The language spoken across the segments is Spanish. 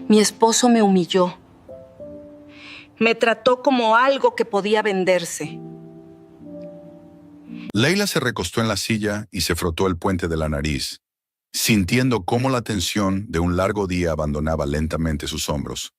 Mi esposo me humilló. Me trató como algo que podía venderse. Leila se recostó en la silla y se frotó el puente de la nariz, sintiendo cómo la tensión de un largo día abandonaba lentamente sus hombros.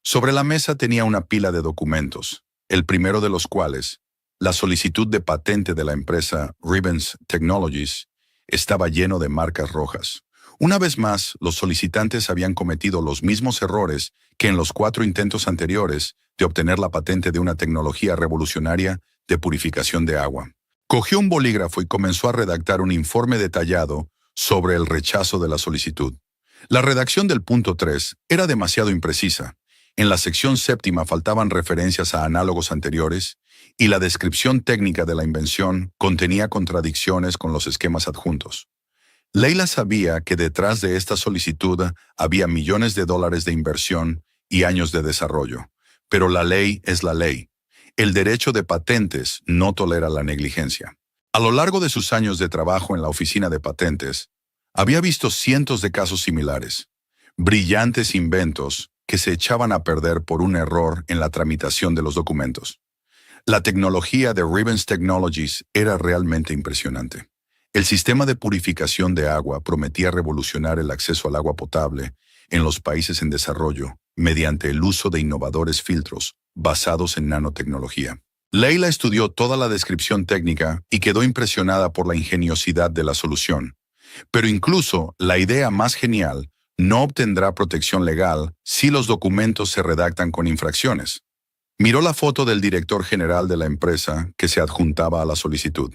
Sobre la mesa tenía una pila de documentos, el primero de los cuales, la solicitud de patente de la empresa Ribens Technologies, estaba lleno de marcas rojas. Una vez más, los solicitantes habían cometido los mismos errores que en los 4 intentos anteriores de obtener la patente de una tecnología revolucionaria de purificación de agua. Cogió un bolígrafo y comenzó a redactar un informe detallado sobre el rechazo de la solicitud. La redacción del punto 3 era demasiado imprecisa. En la sección 7ª faltaban referencias a análogos anteriores y la descripción técnica de la invención contenía contradicciones con los esquemas adjuntos. Leila sabía que detrás de esta solicitud había millones de dólares de inversión y años de desarrollo, pero la ley es la ley. El derecho de patentes no tolera la negligencia. A lo largo de sus años de trabajo en la oficina de patentes, había visto cientos de casos similares, brillantes inventos que se echaban a perder por un error en la tramitación de los documentos. La tecnología de Ribens Technologies era realmente impresionante. El sistema de purificación de agua prometía revolucionar el acceso al agua potable en los países en desarrollo mediante el uso de innovadores filtros basados en nanotecnología. Leila estudió toda la descripción técnica y quedó impresionada por la ingeniosidad de la solución. Pero incluso la idea más genial no obtendrá protección legal si los documentos se redactan con infracciones. Miró la foto del director general de la empresa que se adjuntaba a la solicitud.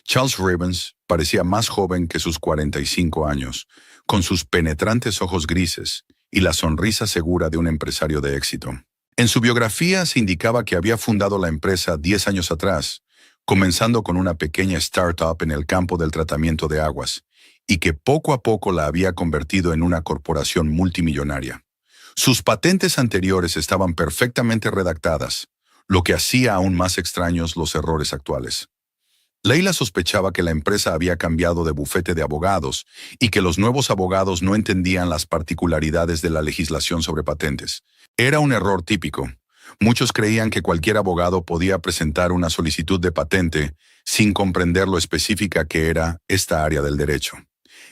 Charles Ribens parecía más joven que sus 45 años, con sus penetrantes ojos grises y la sonrisa segura de un empresario de éxito. En su biografía se indicaba que había fundado la empresa 10 años atrás, comenzando con una pequeña startup en el campo del tratamiento de aguas, y que poco a poco la había convertido en una corporación multimillonaria. Sus patentes anteriores estaban perfectamente redactadas, lo que hacía aún más extraños los errores actuales. Leila sospechaba que la empresa había cambiado de bufete de abogados y que los nuevos abogados no entendían las particularidades de la legislación sobre patentes. Era un error típico. Muchos creían que cualquier abogado podía presentar una solicitud de patente sin comprender lo específica que era esta área del derecho.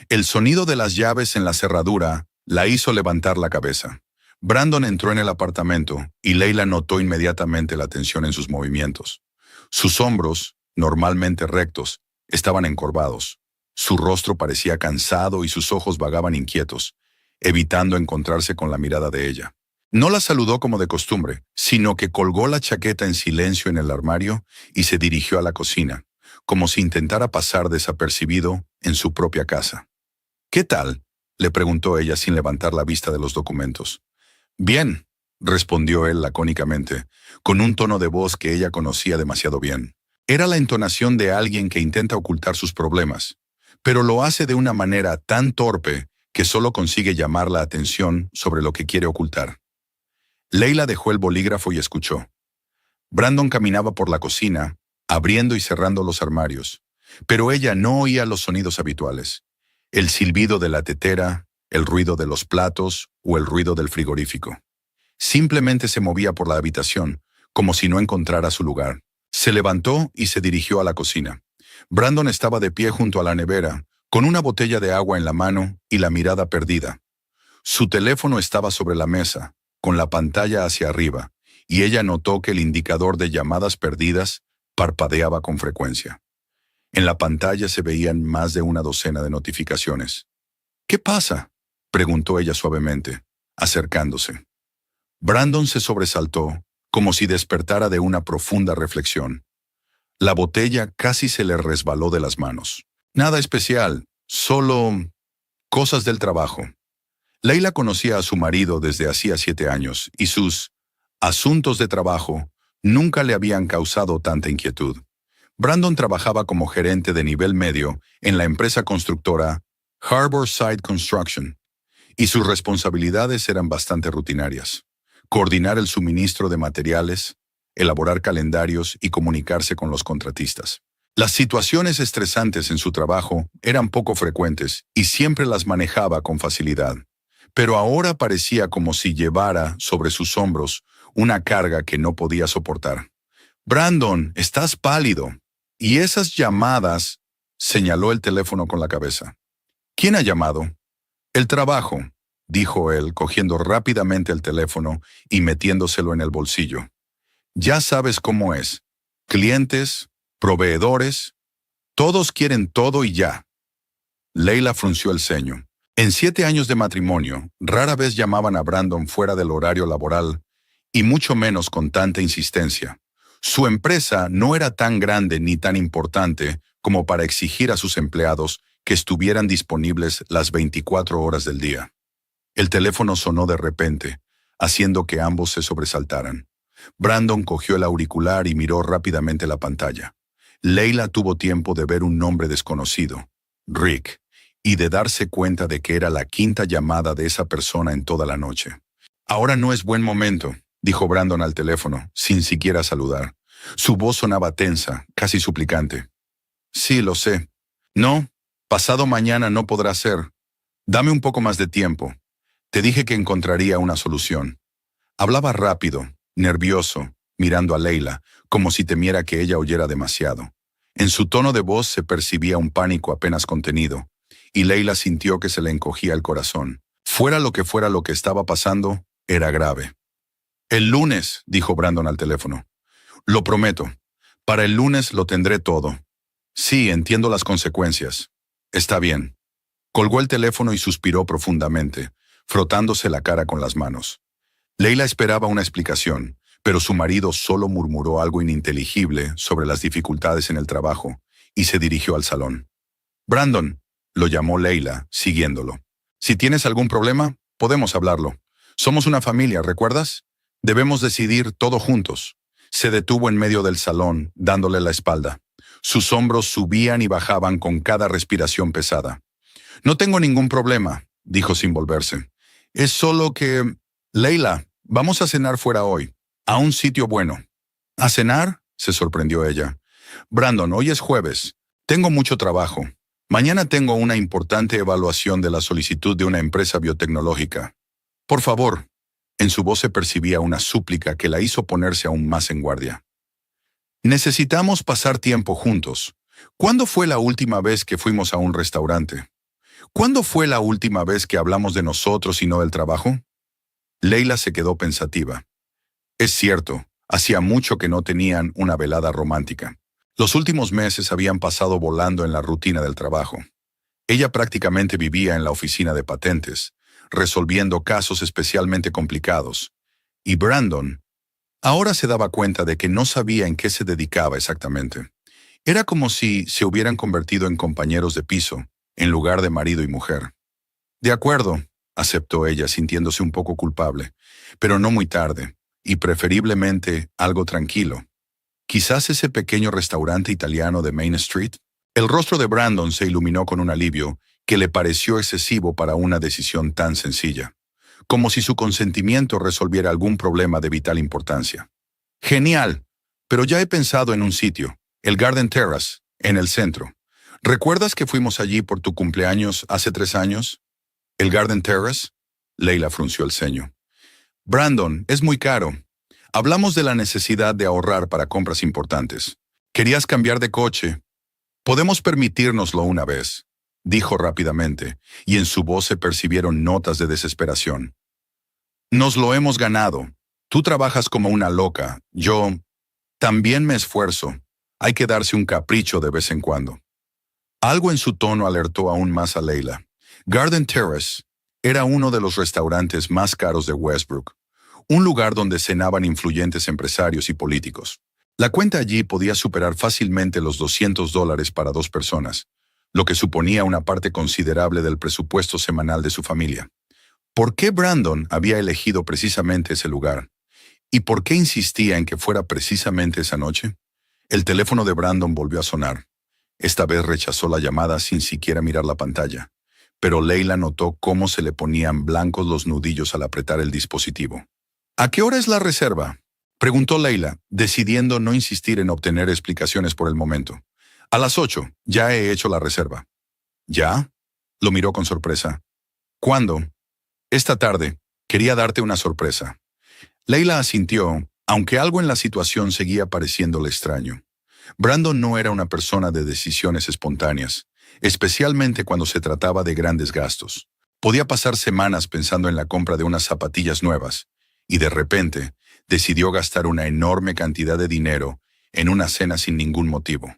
El sonido de las llaves en la cerradura la hizo levantar la cabeza. Brandon entró en el apartamento y Leila notó inmediatamente la tensión en sus movimientos. Sus hombros, normalmente rectos, estaban encorvados. Su rostro parecía cansado y sus ojos vagaban inquietos, evitando encontrarse con la mirada de ella. No la saludó como de costumbre, sino que colgó la chaqueta en silencio en el armario y se dirigió a la cocina, como si intentara pasar desapercibido en su propia casa. «¿Qué tal?», le preguntó ella sin levantar la vista de los documentos. «Bien», respondió él lacónicamente, con un tono de voz que ella conocía demasiado bien. Era la entonación de alguien que intenta ocultar sus problemas, pero lo hace de una manera tan torpe que solo consigue llamar la atención sobre lo que quiere ocultar. Leila dejó el bolígrafo y escuchó. Brandon caminaba por la cocina, abriendo y cerrando los armarios, pero ella no oía los sonidos habituales: el silbido de la tetera, el ruido de los platos o el ruido del frigorífico. Simplemente se movía por la habitación, como si no encontrara su lugar. Se levantó y se dirigió a la cocina. Brandon estaba de pie junto a la nevera, con una botella de agua en la mano y la mirada perdida. Su teléfono estaba sobre la mesa, con la pantalla hacia arriba, y ella notó que el indicador de llamadas perdidas parpadeaba con frecuencia. En la pantalla se veían más de una docena de notificaciones. «¿Qué pasa?», preguntó ella suavemente, acercándose. Brandon se sobresaltó, como si despertara de una profunda reflexión. La botella casi se le resbaló de las manos. «Nada especial, solo cosas del trabajo». Leila conocía a su marido desde hacía 7 años y sus asuntos de trabajo nunca le habían causado tanta inquietud. Brandon trabajaba como gerente de nivel medio en la empresa constructora Harborside Construction, y sus responsabilidades eran bastante rutinarias: coordinar el suministro de materiales, elaborar calendarios y comunicarse con los contratistas. Las situaciones estresantes en su trabajo eran poco frecuentes y siempre las manejaba con facilidad. pero ahora parecía como si llevara sobre sus hombros una carga que no podía soportar. Brandon, estás pálido. Y esas llamadas, señaló el teléfono con la cabeza. ¿Quién ha llamado? El trabajo, dijo él, cogiendo rápidamente el teléfono y metiéndoselo en el bolsillo. Ya sabes cómo es. Clientes, proveedores, todos quieren todo y ya. Leila frunció el ceño. En 7 años de matrimonio, rara vez llamaban a Brandon fuera del horario laboral, y mucho menos con tanta insistencia. Su empresa no era tan grande ni tan importante como para exigir a sus empleados que estuvieran disponibles las 24 horas del día. El teléfono sonó de repente, haciendo que ambos se sobresaltaran. Brandon cogió el auricular y miró rápidamente la pantalla. Leila tuvo tiempo de ver un nombre desconocido, Rick, y de darse cuenta de que era la 5ª llamada de esa persona en toda la noche. Ahora no es buen momento, dijo Brandon al teléfono, sin siquiera saludar. Su voz sonaba tensa, casi suplicante. Sí, lo sé. No, pasado mañana no podrá ser. Dame un poco más de tiempo. Te dije que encontraría una solución. Hablaba rápido, nervioso, mirando a Leila, como si temiera que ella oyera demasiado. En su tono de voz se percibía un pánico apenas contenido, y Leila sintió que se le encogía el corazón. Fuera lo que estaba pasando, era grave. El lunes, dijo Brandon al teléfono. Lo prometo. Para el lunes lo tendré todo. Sí, entiendo las consecuencias. Está bien. Colgó el teléfono y suspiró profundamente, frotándose la cara con las manos. Leila esperaba una explicación, pero su marido solo murmuró algo ininteligible sobre las dificultades en el trabajo y se dirigió al salón. Brandon, lo llamó Leila, siguiéndolo. Si tienes algún problema, podemos hablarlo. Somos una familia, ¿recuerdas? Debemos decidir todo juntos. Se detuvo en medio del salón, dándole la espalda. Sus hombros subían y bajaban con cada respiración pesada. No tengo ningún problema, dijo sin volverse. Es solo que... Leila, vamos a cenar fuera hoy, a un sitio bueno. ¿A cenar? Se sorprendió ella. Brandon, hoy es jueves. Tengo mucho trabajo. Mañana tengo una importante evaluación de la solicitud de una empresa biotecnológica. Por favor. En su voz se percibía una súplica que la hizo ponerse aún más en guardia. Necesitamos pasar tiempo juntos. ¿Cuándo fue la última vez que fuimos a un restaurante? ¿Cuándo fue la última vez que hablamos de nosotros y no del trabajo? Leila se quedó pensativa. Es cierto, hacía mucho que no tenían una velada romántica. Los últimos meses habían pasado volando en la rutina del trabajo. Ella prácticamente vivía en la oficina de patentes, resolviendo casos especialmente complicados. Y Brandon ahora se daba cuenta de que no sabía en qué se dedicaba exactamente. Era como si se hubieran convertido en compañeros de piso, en lugar de marido y mujer. De acuerdo, aceptó ella, sintiéndose un poco culpable, pero no muy tarde, y preferiblemente algo tranquilo. Quizás ese pequeño restaurante italiano de Main Street. El rostro de Brandon se iluminó con un alivio que le pareció excesivo para una decisión tan sencilla, como si su consentimiento resolviera algún problema de vital importancia. Genial, pero ya he pensado en un sitio, el Garden Terrace, en el centro. ¿Recuerdas que fuimos allí por tu cumpleaños hace 3 años? ¿El Garden Terrace? Leila frunció el ceño. Brandon, es muy caro. Hablamos de la necesidad de ahorrar para compras importantes. Querías cambiar de coche. Podemos permitírnoslo una vez, dijo rápidamente, y en su voz se percibieron notas de desesperación. Nos lo hemos ganado. Tú trabajas como una loca. Yo también me esfuerzo. Hay que darse un capricho de vez en cuando. Algo en su tono alertó aún más a Leila. Garden Terrace era uno de los restaurantes más caros de Westbrook, un lugar donde cenaban influyentes empresarios y políticos. La cuenta allí podía superar fácilmente los $200 para 2 personas, lo que suponía una parte considerable del presupuesto semanal de su familia. ¿Por qué Brandon había elegido precisamente ese lugar? ¿Y por qué insistía en que fuera precisamente esa noche? El teléfono de Brandon volvió a sonar. Esta vez rechazó la llamada sin siquiera mirar la pantalla, pero Leila notó cómo se le ponían blancos los nudillos al apretar el dispositivo. ¿A qué hora es la reserva?, preguntó Leila, decidiendo no insistir en obtener explicaciones por el momento. A las 8, ya he hecho la reserva. ¿Ya? Lo miró con sorpresa. ¿Cuándo? Esta tarde, quería darte una sorpresa. Leila asintió, aunque algo en la situación seguía pareciéndole extraño. Brandon no era una persona de decisiones espontáneas, especialmente cuando se trataba de grandes gastos. Podía pasar semanas pensando en la compra de unas zapatillas nuevas, y de repente decidió gastar una enorme cantidad de dinero en una cena sin ningún motivo.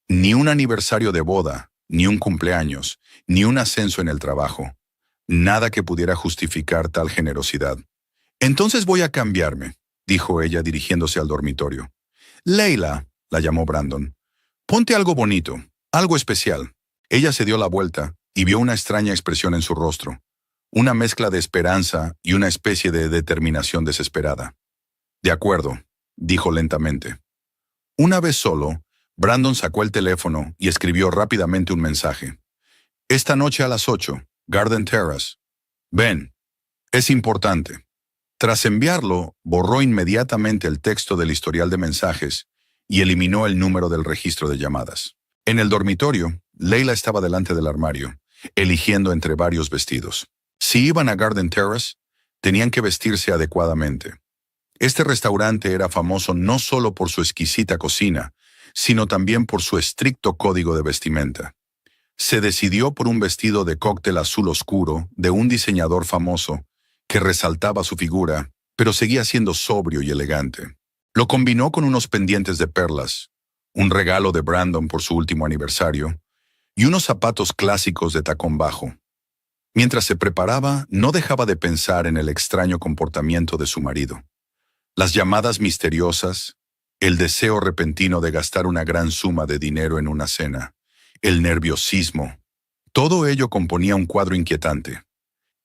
Ni un aniversario de boda, ni un cumpleaños, ni un ascenso en el trabajo. Nada que pudiera justificar tal generosidad. Entonces voy a cambiarme, dijo ella dirigiéndose al dormitorio. Leila, la llamó Brandon, ponte algo bonito, algo especial. Ella se dio la vuelta y vio una extraña expresión en su rostro, una mezcla de esperanza y una especie de determinación desesperada. De acuerdo, dijo lentamente. Una vez solo, Brandon sacó el teléfono y escribió rápidamente un mensaje. Esta noche a las 8, Garden Terrace. Ven, es importante. Tras enviarlo, borró inmediatamente el texto del historial de mensajes y eliminó el número del registro de llamadas. En el dormitorio, Leila estaba delante del armario, eligiendo entre varios vestidos. Si iban a Garden Terrace, tenían que vestirse adecuadamente. Este restaurante era famoso no solo por su exquisita cocina, sino también por su estricto código de vestimenta. Se decidió por un vestido de cóctel azul oscuro de un diseñador famoso que resaltaba su figura, pero seguía siendo sobrio y elegante. Lo combinó con unos pendientes de perlas, un regalo de Brandon por su último aniversario, y unos zapatos clásicos de tacón bajo. Mientras se preparaba, no dejaba de pensar en el extraño comportamiento de su marido. Las llamadas misteriosas, el deseo repentino de gastar una gran suma de dinero en una cena, el nerviosismo, todo ello componía un cuadro inquietante.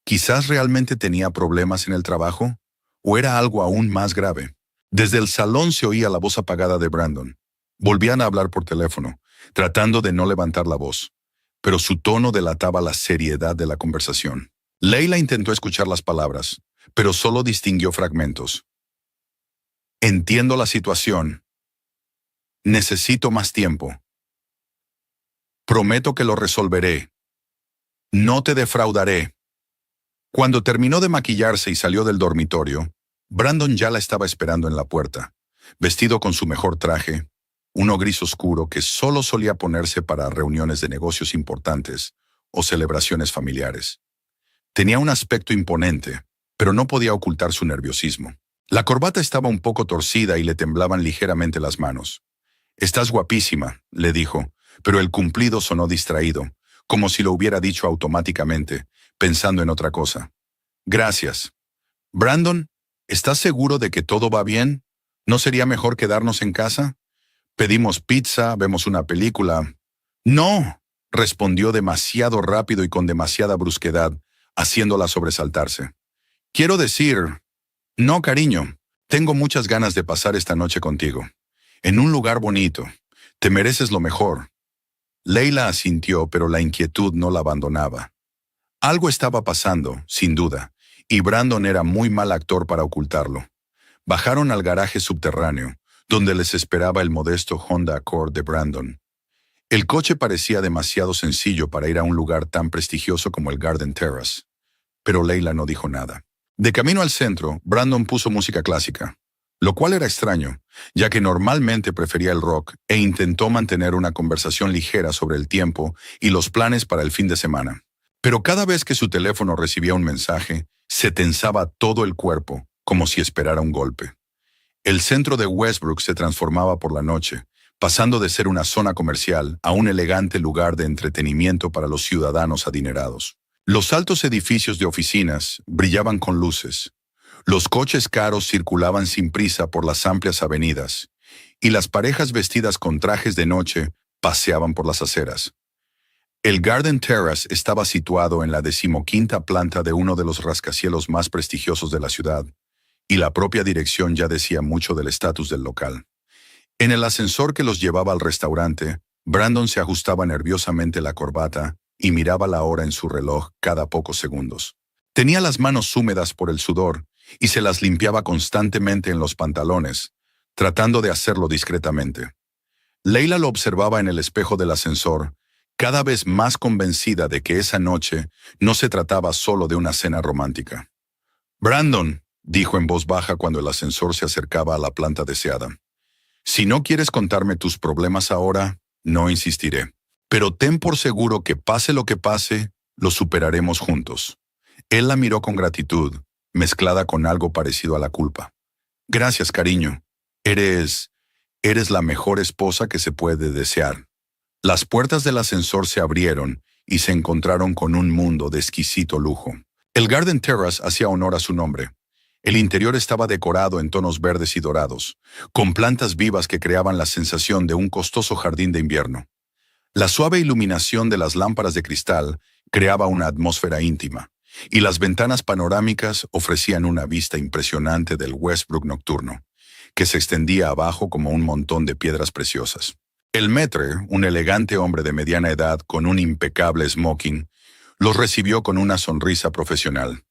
¿Quizás realmente tenía problemas en el trabajo? ¿O era algo aún más grave? Desde el salón se oía la voz apagada de Brandon. Volvían a hablar por teléfono, tratando de no levantar la voz, pero su tono delataba la seriedad de la conversación. Leila intentó escuchar las palabras, pero solo distinguió fragmentos. Entiendo la situación. Necesito más tiempo. Prometo que lo resolveré. No te defraudaré. Cuando terminó de maquillarse y salió del dormitorio, Brandon ya la estaba esperando en la puerta, vestido con su mejor traje, uno gris oscuro que solo solía ponerse para reuniones de negocios importantes o celebraciones familiares. Tenía un aspecto imponente, pero no podía ocultar su nerviosismo. La corbata estaba un poco torcida y le temblaban ligeramente las manos. «Estás guapísima», le dijo, pero el cumplido sonó distraído, como si lo hubiera dicho automáticamente, pensando en otra cosa. «Gracias. Brandon, ¿estás seguro de que todo va bien? ¿No sería mejor quedarnos en casa? Pedimos pizza, vemos una película». «No», respondió demasiado rápido y con demasiada brusquedad, haciéndola sobresaltarse. «Quiero decir, no, cariño, tengo muchas ganas de pasar esta noche contigo. En un lugar bonito. Te mereces lo mejor». Leila asintió, pero la inquietud no la abandonaba. Algo estaba pasando, sin duda, y Brandon era muy mal actor para ocultarlo. Bajaron al garaje subterráneo, donde les esperaba el modesto Honda Accord de Brandon. El coche parecía demasiado sencillo para ir a un lugar tan prestigioso como el Garden Terrace, pero Leila no dijo nada. De camino al centro, Brandon puso música clásica, lo cual era extraño, ya que normalmente prefería el rock e intentó mantener una conversación ligera sobre el tiempo y los planes para el fin de semana. Pero cada vez que su teléfono recibía un mensaje, se tensaba todo el cuerpo, como si esperara un golpe. El centro de Westbrook se transformaba por la noche, pasando de ser una zona comercial a un elegante lugar de entretenimiento para los ciudadanos adinerados. Los altos edificios de oficinas brillaban con luces. Los coches caros circulaban sin prisa por las amplias avenidas, y las parejas vestidas con trajes de noche paseaban por las aceras. El Garden Terrace estaba situado en la 15ª planta de uno de los rascacielos más prestigiosos de la ciudad, y la propia dirección ya decía mucho del estatus del local. En el ascensor que los llevaba al restaurante, Brandon se ajustaba nerviosamente la corbata y miraba la hora en su reloj cada pocos segundos. Tenía las manos húmedas por el sudor y se las limpiaba constantemente en los pantalones, tratando de hacerlo discretamente. Leila lo observaba en el espejo del ascensor, cada vez más convencida de que esa noche no se trataba solo de una cena romántica. «Brandon», dijo en voz baja cuando el ascensor se acercaba a la planta deseada, «si no quieres contarme tus problemas ahora, no insistiré. Pero ten por seguro que pase lo que pase, lo superaremos juntos». Él la miró con gratitud, mezclada con algo parecido a la culpa. «Gracias, cariño. Eres la mejor esposa que se puede desear». Las puertas del ascensor se abrieron y se encontraron con un mundo de exquisito lujo. El Garden Terrace hacía honor a su nombre. El interior estaba decorado en tonos verdes y dorados, con plantas vivas que creaban la sensación de un costoso jardín de invierno. La suave iluminación de las lámparas de cristal creaba una atmósfera íntima, y las ventanas panorámicas ofrecían una vista impresionante del Westbrook nocturno, que se extendía abajo como un montón de piedras preciosas. El maître, un elegante hombre de mediana edad con un impecable smoking, los recibió con una sonrisa profesional.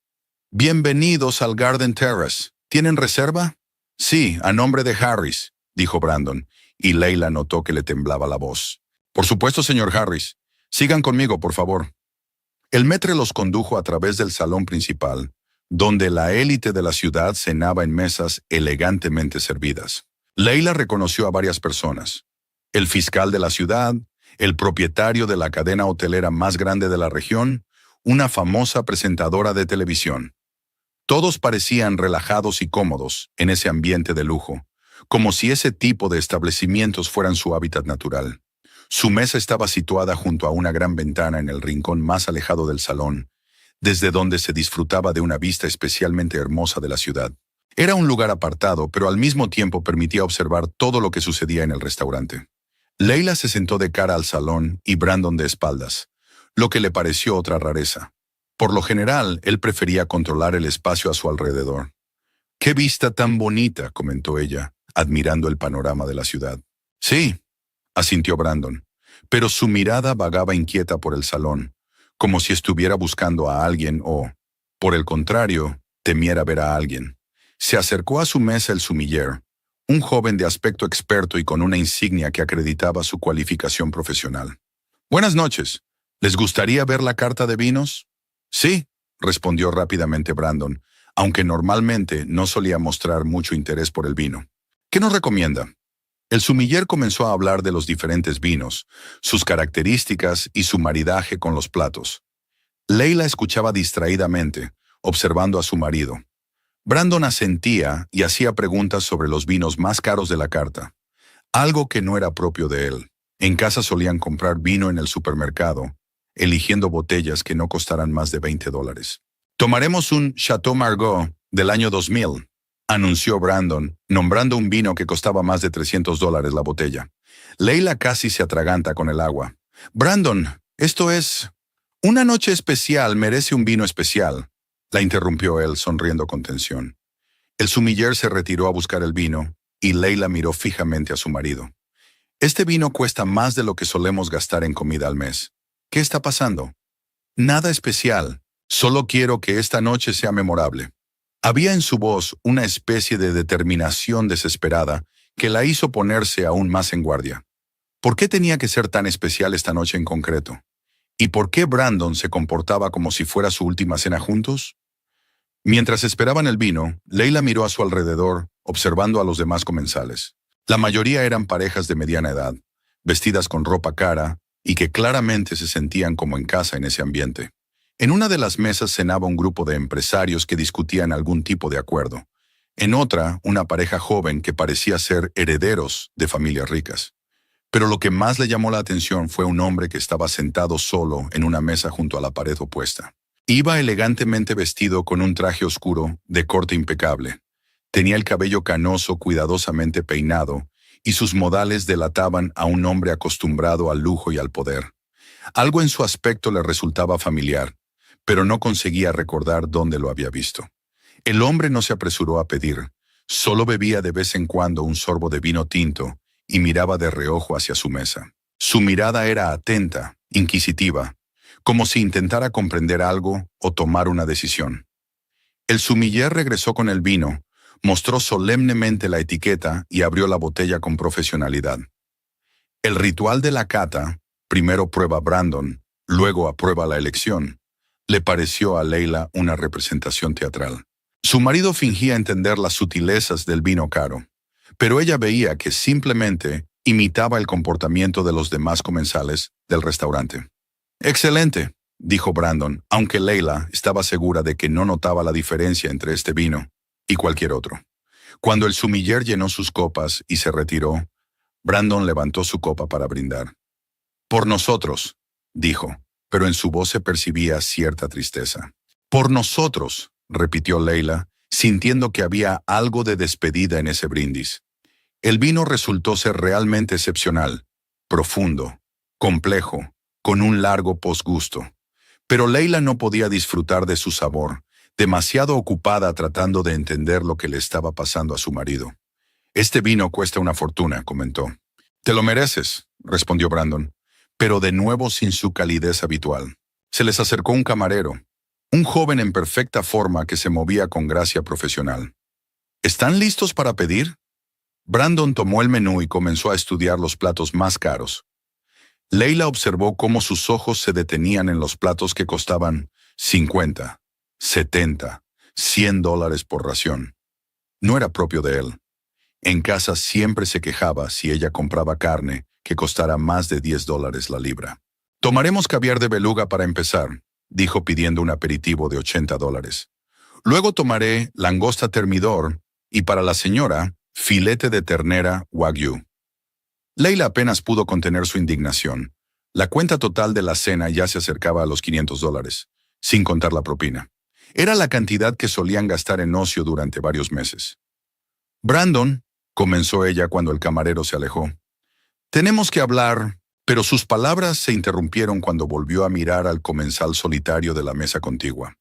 «Bienvenidos al Garden Terrace. ¿Tienen reserva?» «Sí, a nombre de Harris», dijo Brandon, y Leila notó que le temblaba la voz. «Por supuesto, señor Harris. Sigan conmigo, por favor». El maître los condujo a través del salón principal, donde la élite de la ciudad cenaba en mesas elegantemente servidas. Leila reconoció a varias personas: el fiscal de la ciudad, el propietario de la cadena hotelera más grande de la región, una famosa presentadora de televisión. Todos parecían relajados y cómodos en ese ambiente de lujo, como si ese tipo de establecimientos fueran su hábitat natural. Su mesa estaba situada junto a una gran ventana en el rincón más alejado del salón, desde donde se disfrutaba de una vista especialmente hermosa de la ciudad. Era un lugar apartado, pero al mismo tiempo permitía observar todo lo que sucedía en el restaurante. Leila se sentó de cara al salón y Brandon de espaldas, lo que le pareció otra rareza. Por lo general, él prefería controlar el espacio a su alrededor. «Qué vista tan bonita», comentó ella, admirando el panorama de la ciudad. «Sí», asintió Brandon, pero su mirada vagaba inquieta por el salón, como si estuviera buscando a alguien o, por el contrario, temiera ver a alguien. Se acercó a su mesa el sommelier, un joven de aspecto experto y con una insignia que acreditaba su cualificación profesional. «Buenas noches. ¿Les gustaría ver la carta de vinos?» «Sí», respondió rápidamente Brandon, aunque normalmente no solía mostrar mucho interés por el vino. «¿Qué nos recomienda?» El sommelier comenzó a hablar de los diferentes vinos, sus características y su maridaje con los platos. Leila escuchaba distraídamente, observando a su marido. Brandon asentía y hacía preguntas sobre los vinos más caros de la carta, algo que no era propio de él. En casa solían comprar vino en el supermercado, eligiendo botellas que no costaran más de $20. «Tomaremos un Chateau Margaux del año 2000», anunció Brandon, nombrando un vino que costaba más de $300 la botella. Leila casi se atraganta con el agua. «Brandon, esto es... una noche especial merece un vino especial», la interrumpió él, sonriendo con tensión. El sommelier se retiró a buscar el vino, y Leila miró fijamente a su marido. «Este vino cuesta más de lo que solemos gastar en comida al mes. ¿Qué está pasando?» «Nada especial. Solo quiero que esta noche sea memorable». Había en su voz una especie de determinación desesperada que la hizo ponerse aún más en guardia. ¿Por qué tenía que ser tan especial esta noche en concreto? ¿Y por qué Brandon se comportaba como si fuera su última cena juntos? Mientras esperaban el vino, Leila miró a su alrededor, observando a los demás comensales. La mayoría eran parejas de mediana edad, vestidas con ropa cara y que claramente se sentían como en casa en ese ambiente. En una de las mesas cenaba un grupo de empresarios que discutían algún tipo de acuerdo. En otra, una pareja joven que parecía ser herederos de familias ricas. Pero lo que más le llamó la atención fue un hombre que estaba sentado solo en una mesa junto a la pared opuesta. Iba elegantemente vestido con un traje oscuro de corte impecable. Tenía el cabello canoso cuidadosamente peinado y sus modales delataban a un hombre acostumbrado al lujo y al poder. Algo en su aspecto le resultaba familiar, pero no conseguía recordar dónde lo había visto. El hombre no se apresuró a pedir, solo bebía de vez en cuando un sorbo de vino tinto y miraba de reojo hacia su mesa. Su mirada era atenta, inquisitiva, como si intentara comprender algo o tomar una decisión. El sommelier regresó con el vino, mostró solemnemente la etiqueta y abrió la botella con profesionalidad. El ritual de la cata, primero prueba a Brandon, luego aprueba la elección, le pareció a Leila una representación teatral. Su marido fingía entender las sutilezas del vino caro, pero ella veía que simplemente imitaba el comportamiento de los demás comensales del restaurante. «Excelente», dijo Brandon, aunque Leila estaba segura de que no notaba la diferencia entre este vino y cualquier otro. Cuando el sommelier llenó sus copas y se retiró, Brandon levantó su copa para brindar. «Por nosotros», dijo, pero en su voz se percibía cierta tristeza. «Por nosotros», repitió Leila, sintiendo que había algo de despedida en ese brindis. El vino resultó ser realmente excepcional, profundo, complejo, con un largo posgusto. Pero Leila no podía disfrutar de su sabor, demasiado ocupada tratando de entender lo que le estaba pasando a su marido. «Este vino cuesta una fortuna», comentó. «Te lo mereces», respondió Brandon, pero de nuevo sin su calidez habitual. Se les acercó un camarero, un joven en perfecta forma que se movía con gracia profesional. «¿Están listos para pedir?» Brandon tomó el menú y comenzó a estudiar los platos más caros. Leila observó cómo sus ojos se detenían en los platos que costaban 50, 70, $100 por ración. No era propio de él. En casa siempre se quejaba si ella compraba carne que costara más de $10 la libra. «Tomaremos caviar de beluga para empezar», dijo pidiendo un aperitivo de $80. «Luego tomaré langosta termidor y para la señora, filete de ternera wagyu». Leila apenas pudo contener su indignación. La cuenta total de la cena ya se acercaba a los $500, sin contar la propina. Era la cantidad que solían gastar en ocio durante varios meses. «Brandon», comenzó ella cuando el camarero se alejó. «Tenemos que hablar», pero sus palabras se interrumpieron cuando volvió a mirar al comensal solitario de la mesa contigua.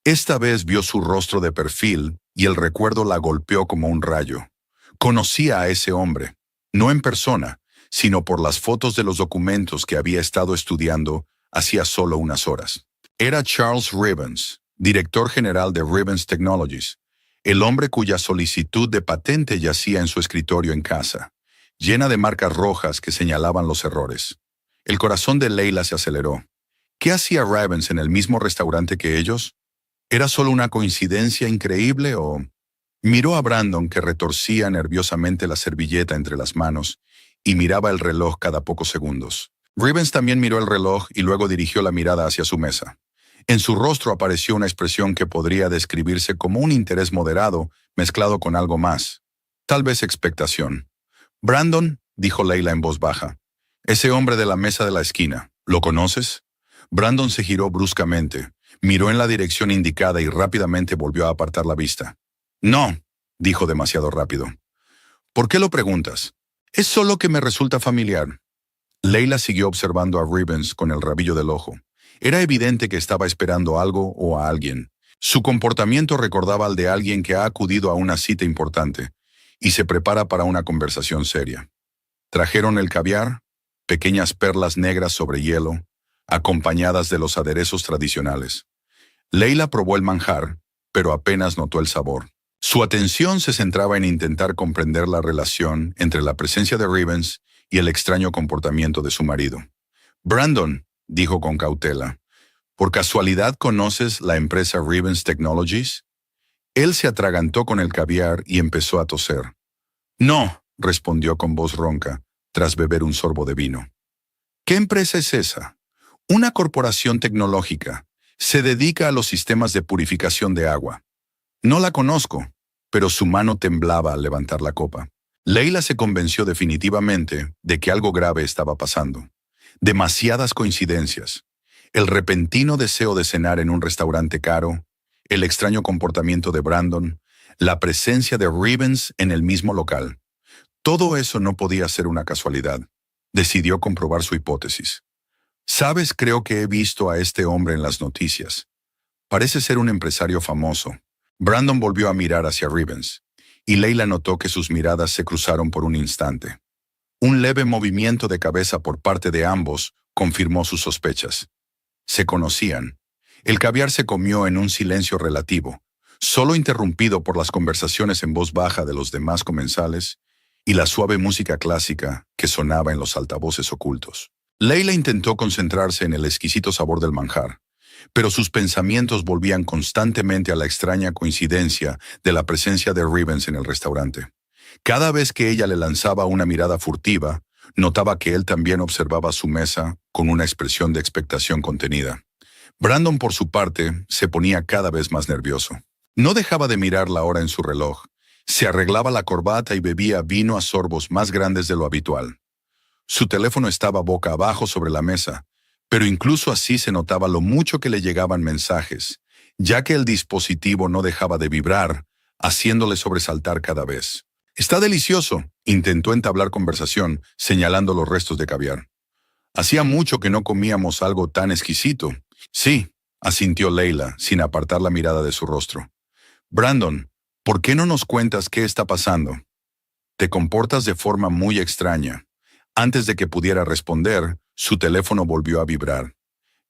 Esta vez vio su rostro de perfil y el recuerdo la golpeó como un rayo. Conocía a ese hombre, no en persona, sino por las fotos de los documentos que había estado estudiando hacía solo unas horas. Era Charles Rivens, director general de Rivens Technologies, el hombre cuya solicitud de patente yacía en su escritorio en casa, llena de marcas rojas que señalaban los errores. El corazón de Leila se aceleró. ¿Qué hacía Rivens en el mismo restaurante que ellos? ¿Era solo una coincidencia increíble o...? Miró a Brandon, que retorcía nerviosamente la servilleta entre las manos y miraba el reloj cada pocos segundos. Rivens también miró el reloj y luego dirigió la mirada hacia su mesa. En su rostro apareció una expresión que podría describirse como un interés moderado mezclado con algo más, tal vez expectación. «Brandon», dijo Leila en voz baja, «ese hombre de la mesa de la esquina, ¿lo conoces?» Brandon se giró bruscamente, miró en la dirección indicada y rápidamente volvió a apartar la vista. «No», dijo demasiado rápido. «¿Por qué lo preguntas? Es solo que me resulta familiar». Leila siguió observando a Rivens con el rabillo del ojo. Era evidente que estaba esperando algo o a alguien. Su comportamiento recordaba al de alguien que ha acudido a una cita importante y se prepara para una conversación seria. Trajeron el caviar, pequeñas perlas negras sobre hielo, acompañadas de los aderezos tradicionales. Leila probó el manjar, pero apenas notó el sabor. Su atención se centraba en intentar comprender la relación entre la presencia de Rivens y el extraño comportamiento de su marido. «Brandon», dijo con cautela, «¿por casualidad conoces la empresa Rivens Technologies?» Él se atragantó con el caviar y empezó a toser. «No», respondió con voz ronca, tras beber un sorbo de vino. «¿Qué empresa es esa?» «Una corporación tecnológica. Se dedica a los sistemas de purificación de agua». «No la conozco», pero su mano temblaba al levantar la copa. Leila se convenció definitivamente de que algo grave estaba pasando. Demasiadas coincidencias. El repentino deseo de cenar en un restaurante caro, el extraño comportamiento de Brandon, la presencia de Rivens en el mismo local. Todo eso no podía ser una casualidad. Decidió comprobar su hipótesis. «Sabes, creo que he visto a este hombre en las noticias. Parece ser un empresario famoso». Brandon volvió a mirar hacia Rivens, y Leila notó que sus miradas se cruzaron por un instante. Un leve movimiento de cabeza por parte de ambos confirmó sus sospechas. Se conocían. El caviar se comió en un silencio relativo, solo interrumpido por las conversaciones en voz baja de los demás comensales y la suave música clásica que sonaba en los altavoces ocultos. Leila intentó concentrarse en el exquisito sabor del manjar, pero sus pensamientos volvían constantemente a la extraña coincidencia de la presencia de Rivens en el restaurante. Cada vez que ella le lanzaba una mirada furtiva, notaba que él también observaba su mesa con una expresión de expectación contenida. Brandon, por su parte, se ponía cada vez más nervioso. No dejaba de mirar la hora en su reloj. Se arreglaba la corbata y bebía vino a sorbos más grandes de lo habitual. Su teléfono estaba boca abajo sobre la mesa, pero incluso así se notaba lo mucho que le llegaban mensajes, ya que el dispositivo no dejaba de vibrar, haciéndole sobresaltar cada vez. «Está delicioso», intentó entablar conversación, señalando los restos de caviar. «Hacía mucho que no comíamos algo tan exquisito». «Sí», asintió Leila, sin apartar la mirada de su rostro. «Brandon, ¿por qué no nos cuentas qué está pasando? Te comportas de forma muy extraña». Antes de que pudiera responder, su teléfono volvió a vibrar.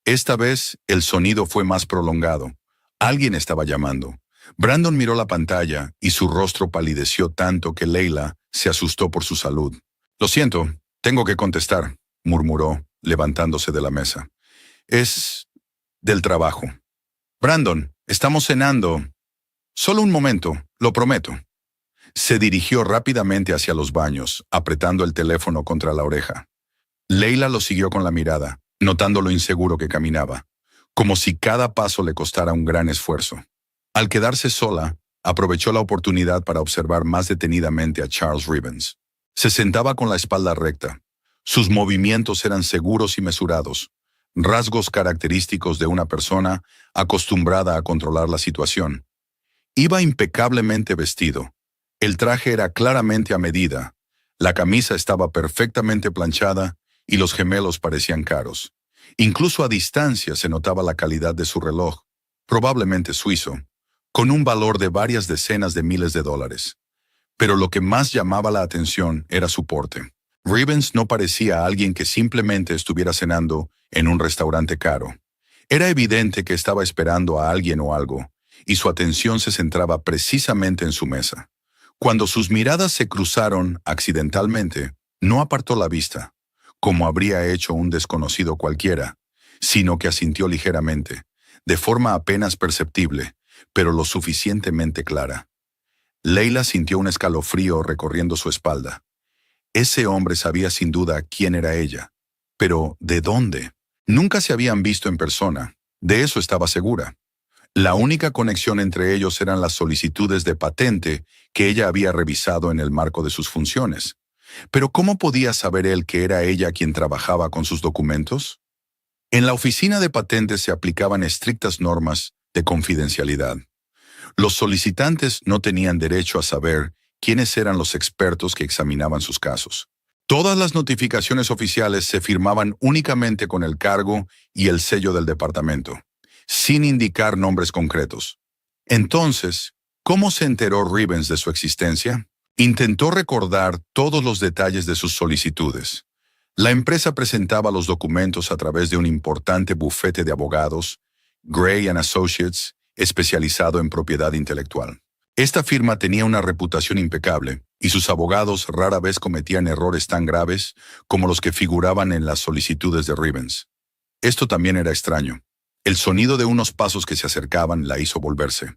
Esta vez, el sonido fue más prolongado. Alguien estaba llamando. Brandon miró la pantalla y su rostro palideció tanto que Leila se asustó por su salud. «Lo siento, tengo que contestar», murmuró, levantándose de la mesa. «Es del trabajo». «Brandon, estamos cenando». «Solo un momento, lo prometo». Se dirigió rápidamente hacia los baños, apretando el teléfono contra la oreja. Leila lo siguió con la mirada, notando lo inseguro que caminaba, como si cada paso le costara un gran esfuerzo. Al quedarse sola, aprovechó la oportunidad para observar más detenidamente a Charles Rivens. Se sentaba con la espalda recta. Sus movimientos eran seguros y mesurados, rasgos característicos de una persona acostumbrada a controlar la situación. Iba impecablemente vestido. El traje era claramente a medida, la camisa estaba perfectamente planchada y los gemelos parecían caros. Incluso a distancia se notaba la calidad de su reloj, probablemente suizo, con un valor de varias decenas de miles de dólares. Pero lo que más llamaba la atención era su porte. Rivens no parecía alguien que simplemente estuviera cenando en un restaurante caro. Era evidente que estaba esperando a alguien o algo, y su atención se centraba precisamente en su mesa. Cuando sus miradas se cruzaron accidentalmente, no apartó la vista, como habría hecho un desconocido cualquiera, sino que asintió ligeramente, de forma apenas perceptible, pero lo suficientemente clara. Leila sintió un escalofrío recorriendo su espalda. Ese hombre sabía sin duda quién era ella, pero ¿de dónde? Nunca se habían visto en persona, de eso estaba segura. La única conexión entre ellos eran las solicitudes de patente que ella había revisado en el marco de sus funciones. Pero ¿cómo podía saber él que era ella quien trabajaba con sus documentos? En la oficina de patentes se aplicaban estrictas normas de confidencialidad. Los solicitantes no tenían derecho a saber quiénes eran los expertos que examinaban sus casos. Todas las notificaciones oficiales se firmaban únicamente con el cargo y el sello del departamento, sin indicar nombres concretos. Entonces, ¿cómo se enteró Rivens de su existencia? Intentó recordar todos los detalles de sus solicitudes. La empresa presentaba los documentos a través de un importante bufete de abogados, Gray & Associates, especializado en propiedad intelectual. Esta firma tenía una reputación impecable, y sus abogados rara vez cometían errores tan graves como los que figuraban en las solicitudes de Rivens. Esto también era extraño. El sonido de unos pasos que se acercaban la hizo volverse.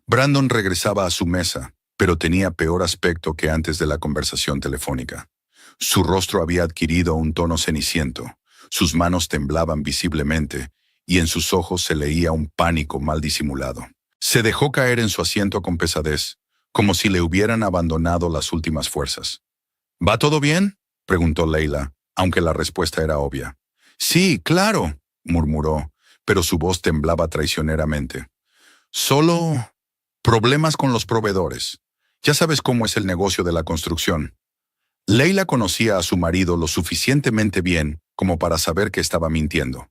Brandon regresaba a su mesa, pero tenía peor aspecto que antes de la conversación telefónica. Su rostro había adquirido un tono ceniciento, sus manos temblaban visiblemente, y en sus ojos se leía un pánico mal disimulado. Se dejó caer en su asiento con pesadez, como si le hubieran abandonado las últimas fuerzas. «¿Va todo bien?», preguntó Leila, aunque la respuesta era obvia. «Sí, claro», murmuró, pero su voz temblaba traicioneramente. «Solo problemas con los proveedores. Ya sabes cómo es el negocio de la construcción». Leila conocía a su marido lo suficientemente bien como para saber que estaba mintiendo.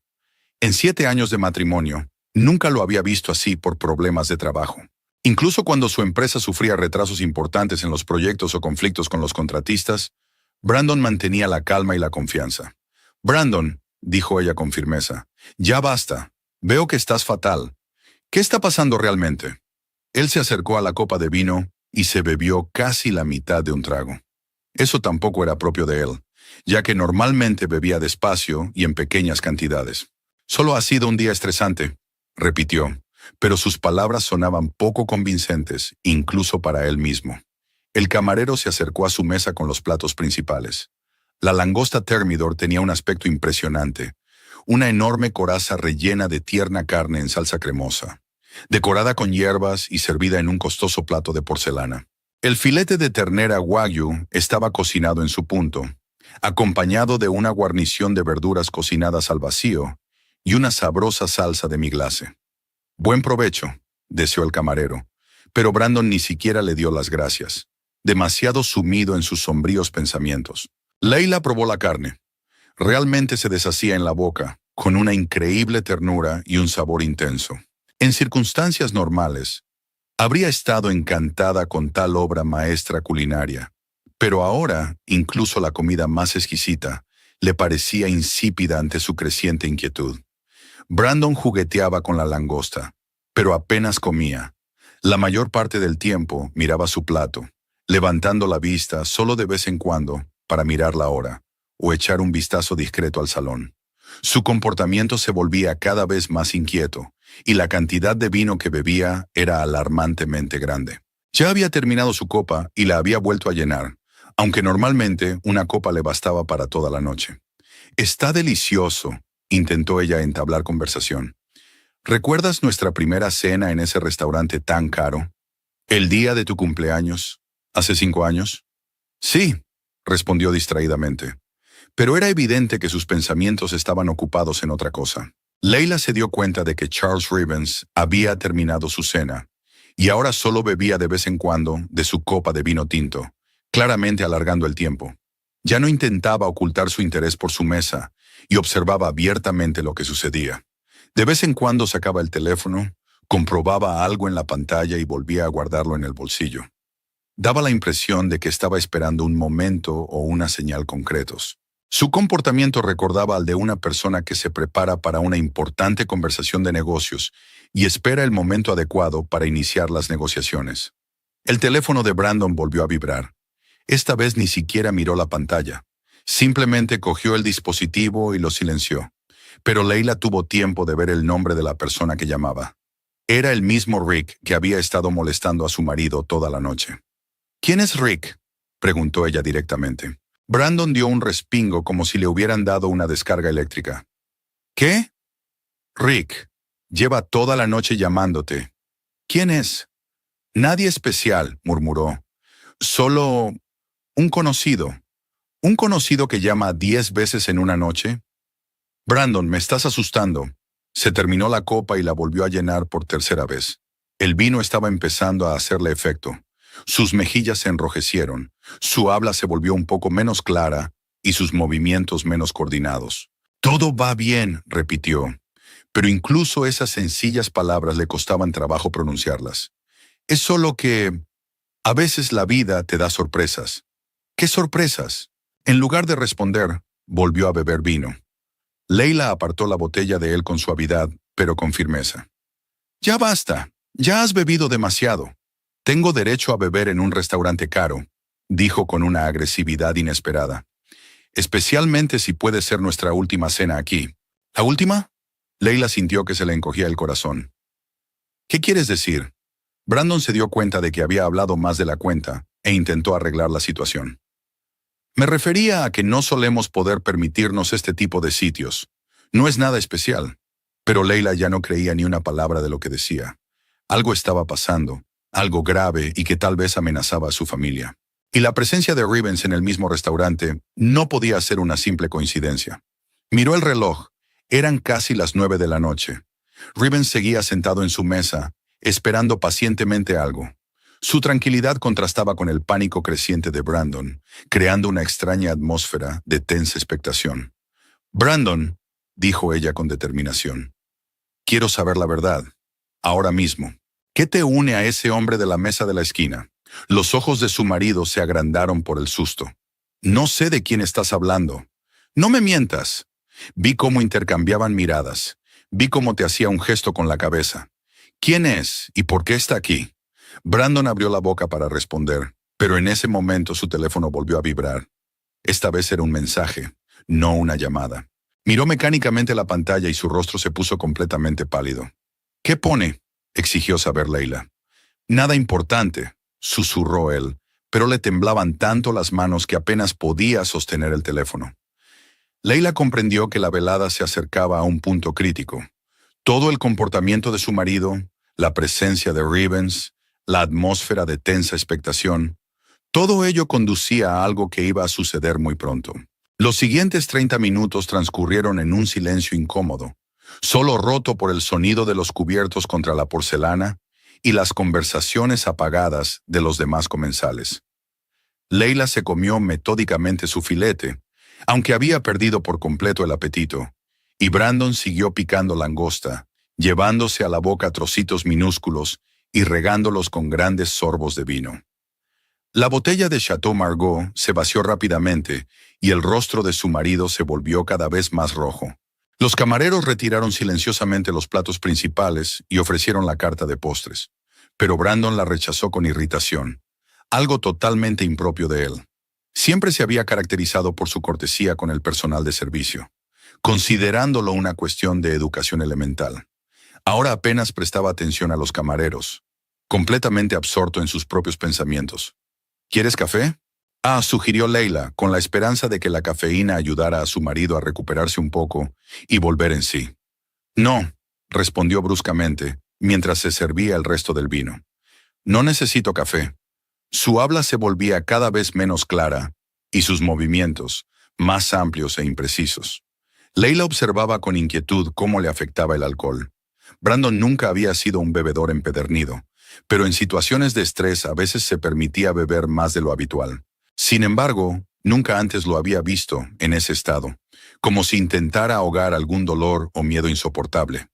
En 7 años de matrimonio, nunca lo había visto así por problemas de trabajo. Incluso cuando su empresa sufría retrasos importantes en los proyectos o conflictos con los contratistas, Brandon mantenía la calma y la confianza. «Brandon», dijo ella con firmeza, «ya basta. Veo que estás fatal. ¿Qué está pasando realmente?». Él se acercó a la copa de vino y se bebió casi la mitad de un trago. Eso tampoco era propio de él, ya que normalmente bebía despacio y en pequeñas cantidades. Solo ha sido un día estresante, repitió, pero sus palabras sonaban poco convincentes, incluso para él mismo. El camarero se acercó a su mesa con los platos principales. La langosta Thermidor tenía un aspecto impresionante, una enorme coraza rellena de tierna carne en salsa cremosa, decorada con hierbas y servida en un costoso plato de porcelana. El filete de ternera Wagyu estaba cocinado en su punto, acompañado de una guarnición de verduras cocinadas al vacío y una sabrosa salsa de miglase. Buen provecho, deseó el camarero, pero Brandon ni siquiera le dio las gracias, demasiado sumido en sus sombríos pensamientos. Leila probó la carne. Realmente se deshacía en la boca, con una increíble ternura y un sabor intenso. En circunstancias normales, habría estado encantada con tal obra maestra culinaria, pero ahora, incluso la comida más exquisita, le parecía insípida ante su creciente inquietud. Brandon jugueteaba con la langosta, pero apenas comía. La mayor parte del tiempo miraba su plato, levantando la vista solo de vez en cuando para mirar la hora o echar un vistazo discreto al salón. Su comportamiento se volvía cada vez más inquieto, y la cantidad de vino que bebía era alarmantemente grande. Ya había terminado su copa y la había vuelto a llenar, aunque normalmente una copa le bastaba para toda la noche. «Está delicioso», intentó ella entablar conversación. «¿Recuerdas nuestra primera cena en ese restaurante tan caro? ¿El día de tu cumpleaños? ¿Hace 5 años?» «Sí», respondió distraídamente, pero era evidente que sus pensamientos estaban ocupados en otra cosa. Leila se dio cuenta de que Charles Rivens había terminado su cena, y ahora solo bebía de vez en cuando de su copa de vino tinto, claramente alargando el tiempo. Ya no intentaba ocultar su interés por su mesa, y observaba abiertamente lo que sucedía. De vez en cuando sacaba el teléfono, comprobaba algo en la pantalla y volvía a guardarlo en el bolsillo. Daba la impresión de que estaba esperando un momento o una señal concretos. Su comportamiento recordaba al de una persona que se prepara para una importante conversación de negocios y espera el momento adecuado para iniciar las negociaciones. El teléfono de Brandon volvió a vibrar. Esta vez ni siquiera miró la pantalla. Simplemente cogió el dispositivo y lo silenció. Pero Leila tuvo tiempo de ver el nombre de la persona que llamaba. Era el mismo Rick que había estado molestando a su marido toda la noche. «¿Quién es Rick?», preguntó ella directamente. Brandon dio un respingo como si le hubieran dado una descarga eléctrica. «¿Qué?» «Rick. Lleva toda la noche llamándote». «¿Quién es?» «Nadie especial», murmuró. «Solo un conocido. ¿Un conocido que llama 10 veces en una noche?» «Brandon, me estás asustando». Se terminó la copa y la volvió a llenar por tercera vez. El vino estaba empezando a hacerle efecto. Sus mejillas se enrojecieron, su habla se volvió un poco menos clara y sus movimientos menos coordinados. «Todo va bien», repitió, pero incluso esas sencillas palabras le costaban trabajo pronunciarlas. «Es solo que a veces la vida te da sorpresas». «¿Qué sorpresas?». En lugar de responder, volvió a beber vino. Leila apartó la botella de él con suavidad, pero con firmeza. «Ya basta, ya has bebido demasiado. Tengo derecho a beber en un restaurante caro», dijo con una agresividad inesperada. «Especialmente si puede ser nuestra última cena aquí». «¿La última?». Leila sintió que se le encogía el corazón. «¿Qué quieres decir?». Brandon se dio cuenta de que había hablado más de la cuenta e intentó arreglar la situación. «Me refería a que no solemos poder permitirnos este tipo de sitios. No es nada especial». Pero Leila ya no creía ni una palabra de lo que decía. Algo estaba pasando, algo grave y que tal vez amenazaba a su familia. Y la presencia de Rivens en el mismo restaurante no podía ser una simple coincidencia. Miró el reloj. Eran casi las 9 de la noche. Rivens seguía sentado en su mesa, esperando pacientemente algo. Su tranquilidad contrastaba con el pánico creciente de Brandon, creando una extraña atmósfera de tensa expectación. «Brandon», dijo ella con determinación, «quiero saber la verdad, ahora mismo. ¿Qué te une a ese hombre de la mesa de la esquina?». Los ojos de su marido se agrandaron por el susto. «No sé de quién estás hablando». «No me mientas». Vi cómo intercambiaban miradas. Vi cómo te hacía un gesto con la cabeza. «¿Quién es y por qué está aquí?». Brandon abrió la boca para responder, pero en ese momento su teléfono volvió a vibrar. Esta vez era un mensaje, no una llamada. Miró mecánicamente la pantalla y su rostro se puso completamente pálido. ¿Qué pone?, exigió saber Leila. Nada importante, susurró él, pero le temblaban tanto las manos que apenas podía sostener el teléfono. Leila comprendió que la velada se acercaba a un punto crítico. Todo el comportamiento de su marido, la presencia de Rivens, la atmósfera de tensa expectación, todo ello conducía a algo que iba a suceder muy pronto. Los siguientes 30 minutos transcurrieron en un silencio incómodo, solo roto por el sonido de los cubiertos contra la porcelana y las conversaciones apagadas de los demás comensales. Leila se comió metódicamente su filete, aunque había perdido por completo el apetito, y Brandon siguió picando langosta, llevándose a la boca trocitos minúsculos y regándolos con grandes sorbos de vino. La botella de Chateau Margaux se vació rápidamente y el rostro de su marido se volvió cada vez más rojo. Los camareros retiraron silenciosamente los platos principales y ofrecieron la carta de postres, pero Brandon la rechazó con irritación, algo totalmente impropio de él. Siempre se había caracterizado por su cortesía con el personal de servicio, considerándolo una cuestión de educación elemental. Ahora apenas prestaba atención a los camareros, completamente absorto en sus propios pensamientos. ¿Quieres café? Sugirió Leila, con la esperanza de que la cafeína ayudara a su marido a recuperarse un poco y volver en sí. No, respondió bruscamente, mientras se servía el resto del vino. No necesito café. Su habla se volvía cada vez menos clara y sus movimientos más amplios e imprecisos. Leila observaba con inquietud cómo le afectaba el alcohol. Brandon nunca había sido un bebedor empedernido, pero en situaciones de estrés a veces se permitía beber más de lo habitual. Sin embargo, nunca antes lo había visto en ese estado, como si intentara ahogar algún dolor o miedo insoportable.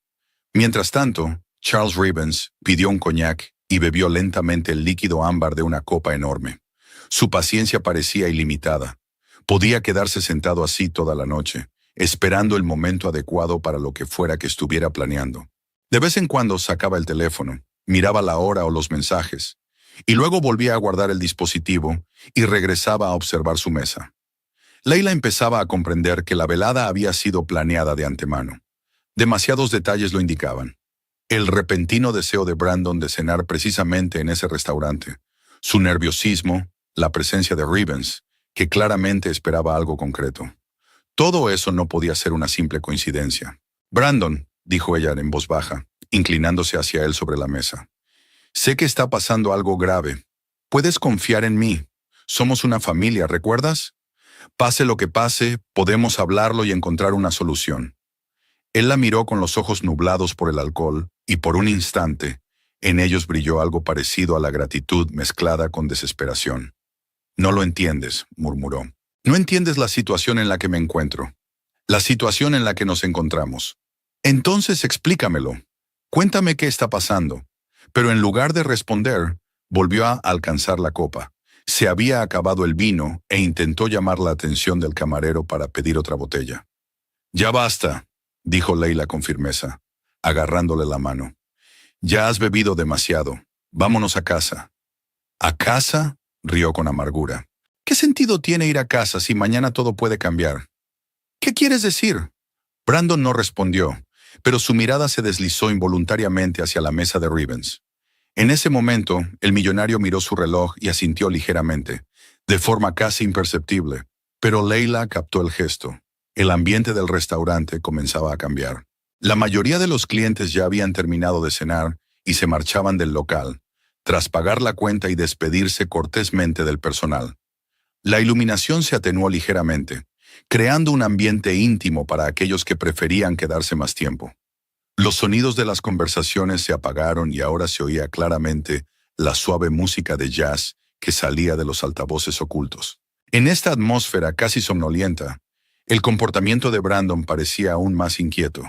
Mientras tanto, Charles Rivens pidió un coñac y bebió lentamente el líquido ámbar de una copa enorme. Su paciencia parecía ilimitada. Podía quedarse sentado así toda la noche, esperando el momento adecuado para lo que fuera que estuviera planeando. De vez en cuando sacaba el teléfono, miraba la hora o los mensajes, y luego volvía a guardar el dispositivo y regresaba a observar su mesa. Leila empezaba a comprender que la velada había sido planeada de antemano. Demasiados detalles lo indicaban. El repentino deseo de Brandon de cenar precisamente en ese restaurante, su nerviosismo, la presencia de Rivens, que claramente esperaba algo concreto. Todo eso no podía ser una simple coincidencia. Brandon, dijo ella en voz baja, inclinándose hacia él sobre la mesa. Sé que está pasando algo grave. Puedes confiar en mí. Somos una familia, ¿recuerdas? Pase lo que pase, podemos hablarlo y encontrar una solución. Él la miró con los ojos nublados por el alcohol y por un instante, en ellos brilló algo parecido a la gratitud mezclada con desesperación. No lo entiendes, murmuró. No entiendes la situación en la que me encuentro, la situación en la que nos encontramos. Entonces explícamelo. Cuéntame qué está pasando. Pero en lugar de responder, volvió a alcanzar la copa. Se había acabado el vino e intentó llamar la atención del camarero para pedir otra botella. Ya basta, dijo Leila con firmeza, agarrándole la mano. Ya has bebido demasiado. Vámonos a casa. ¿A casa?, rió con amargura. ¿Qué sentido tiene ir a casa si mañana todo puede cambiar? ¿Qué quieres decir? Brandon no respondió, pero su mirada se deslizó involuntariamente hacia la mesa de Rivens. En ese momento, el millonario miró su reloj y asintió ligeramente, de forma casi imperceptible, pero Leila captó el gesto. El ambiente del restaurante comenzaba a cambiar. La mayoría de los clientes ya habían terminado de cenar y se marchaban del local, tras pagar la cuenta y despedirse cortésmente del personal. La iluminación se atenuó ligeramente, creando un ambiente íntimo para aquellos que preferían quedarse más tiempo. Los sonidos de las conversaciones se apagaron y ahora se oía claramente la suave música de jazz que salía de los altavoces ocultos. En esta atmósfera casi somnolienta, el comportamiento de Brandon parecía aún más inquieto.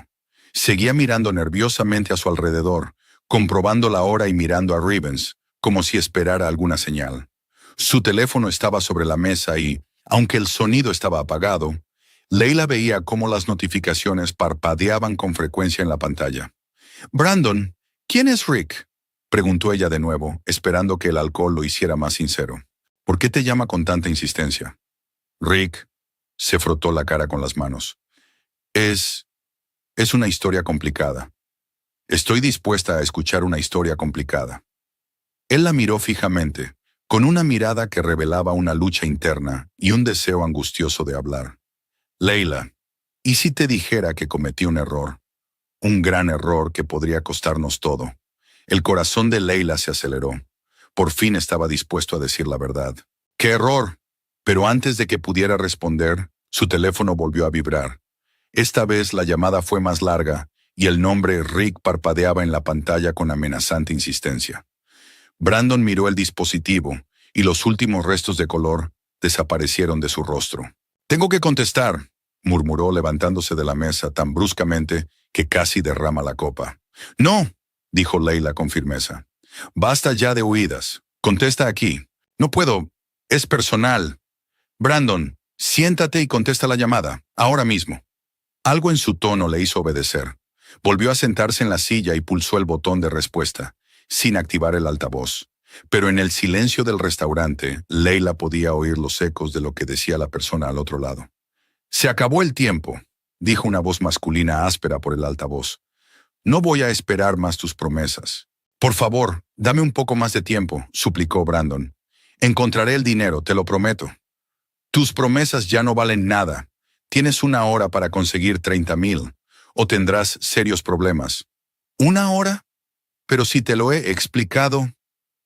Seguía mirando nerviosamente a su alrededor, comprobando la hora y mirando a Rivens, como si esperara alguna señal. Su teléfono estaba sobre la mesa y, aunque el sonido estaba apagado, Leila veía cómo las notificaciones parpadeaban con frecuencia en la pantalla. «Brandon, ¿quién es Rick?», preguntó ella de nuevo, esperando que el alcohol lo hiciera más sincero. «¿Por qué te llama con tanta insistencia?». Rick se frotó la cara con las manos. Es una historia complicada. Estoy dispuesta a escuchar una historia complicada. Él la miró fijamente, con una mirada que revelaba una lucha interna y un deseo angustioso de hablar. Leila, ¿y si te dijera que cometí un error? Un gran error que podría costarnos todo. El corazón de Leila se aceleró. Por fin estaba dispuesto a decir la verdad. ¡Qué error! Pero antes de que pudiera responder, su teléfono volvió a vibrar. Esta vez la llamada fue más larga y el nombre Rick parpadeaba en la pantalla con amenazante insistencia. Brandon miró el dispositivo y los últimos restos de color desaparecieron de su rostro. «Tengo que contestar», murmuró levantándose de la mesa tan bruscamente que casi derrama la copa. «No», dijo Leila con firmeza. «Basta ya de huidas. Contesta aquí. No puedo. Es personal. Brandon, siéntate y contesta la llamada, ahora mismo». Algo en su tono le hizo obedecer. Volvió a sentarse en la silla y pulsó el botón de respuesta, sin activar el altavoz. Pero en el silencio del restaurante, Leila podía oír los ecos de lo que decía la persona al otro lado. «Se acabó el tiempo», dijo una voz masculina áspera por el altavoz. «No voy a esperar más tus promesas». «Por favor, dame un poco más de tiempo», suplicó Brandon. «Encontraré el dinero, te lo prometo». «Tus promesas ya no valen nada. Tienes 1 hora para conseguir 30,000, o tendrás serios problemas». «¿1 hora? Pero si te lo he explicado».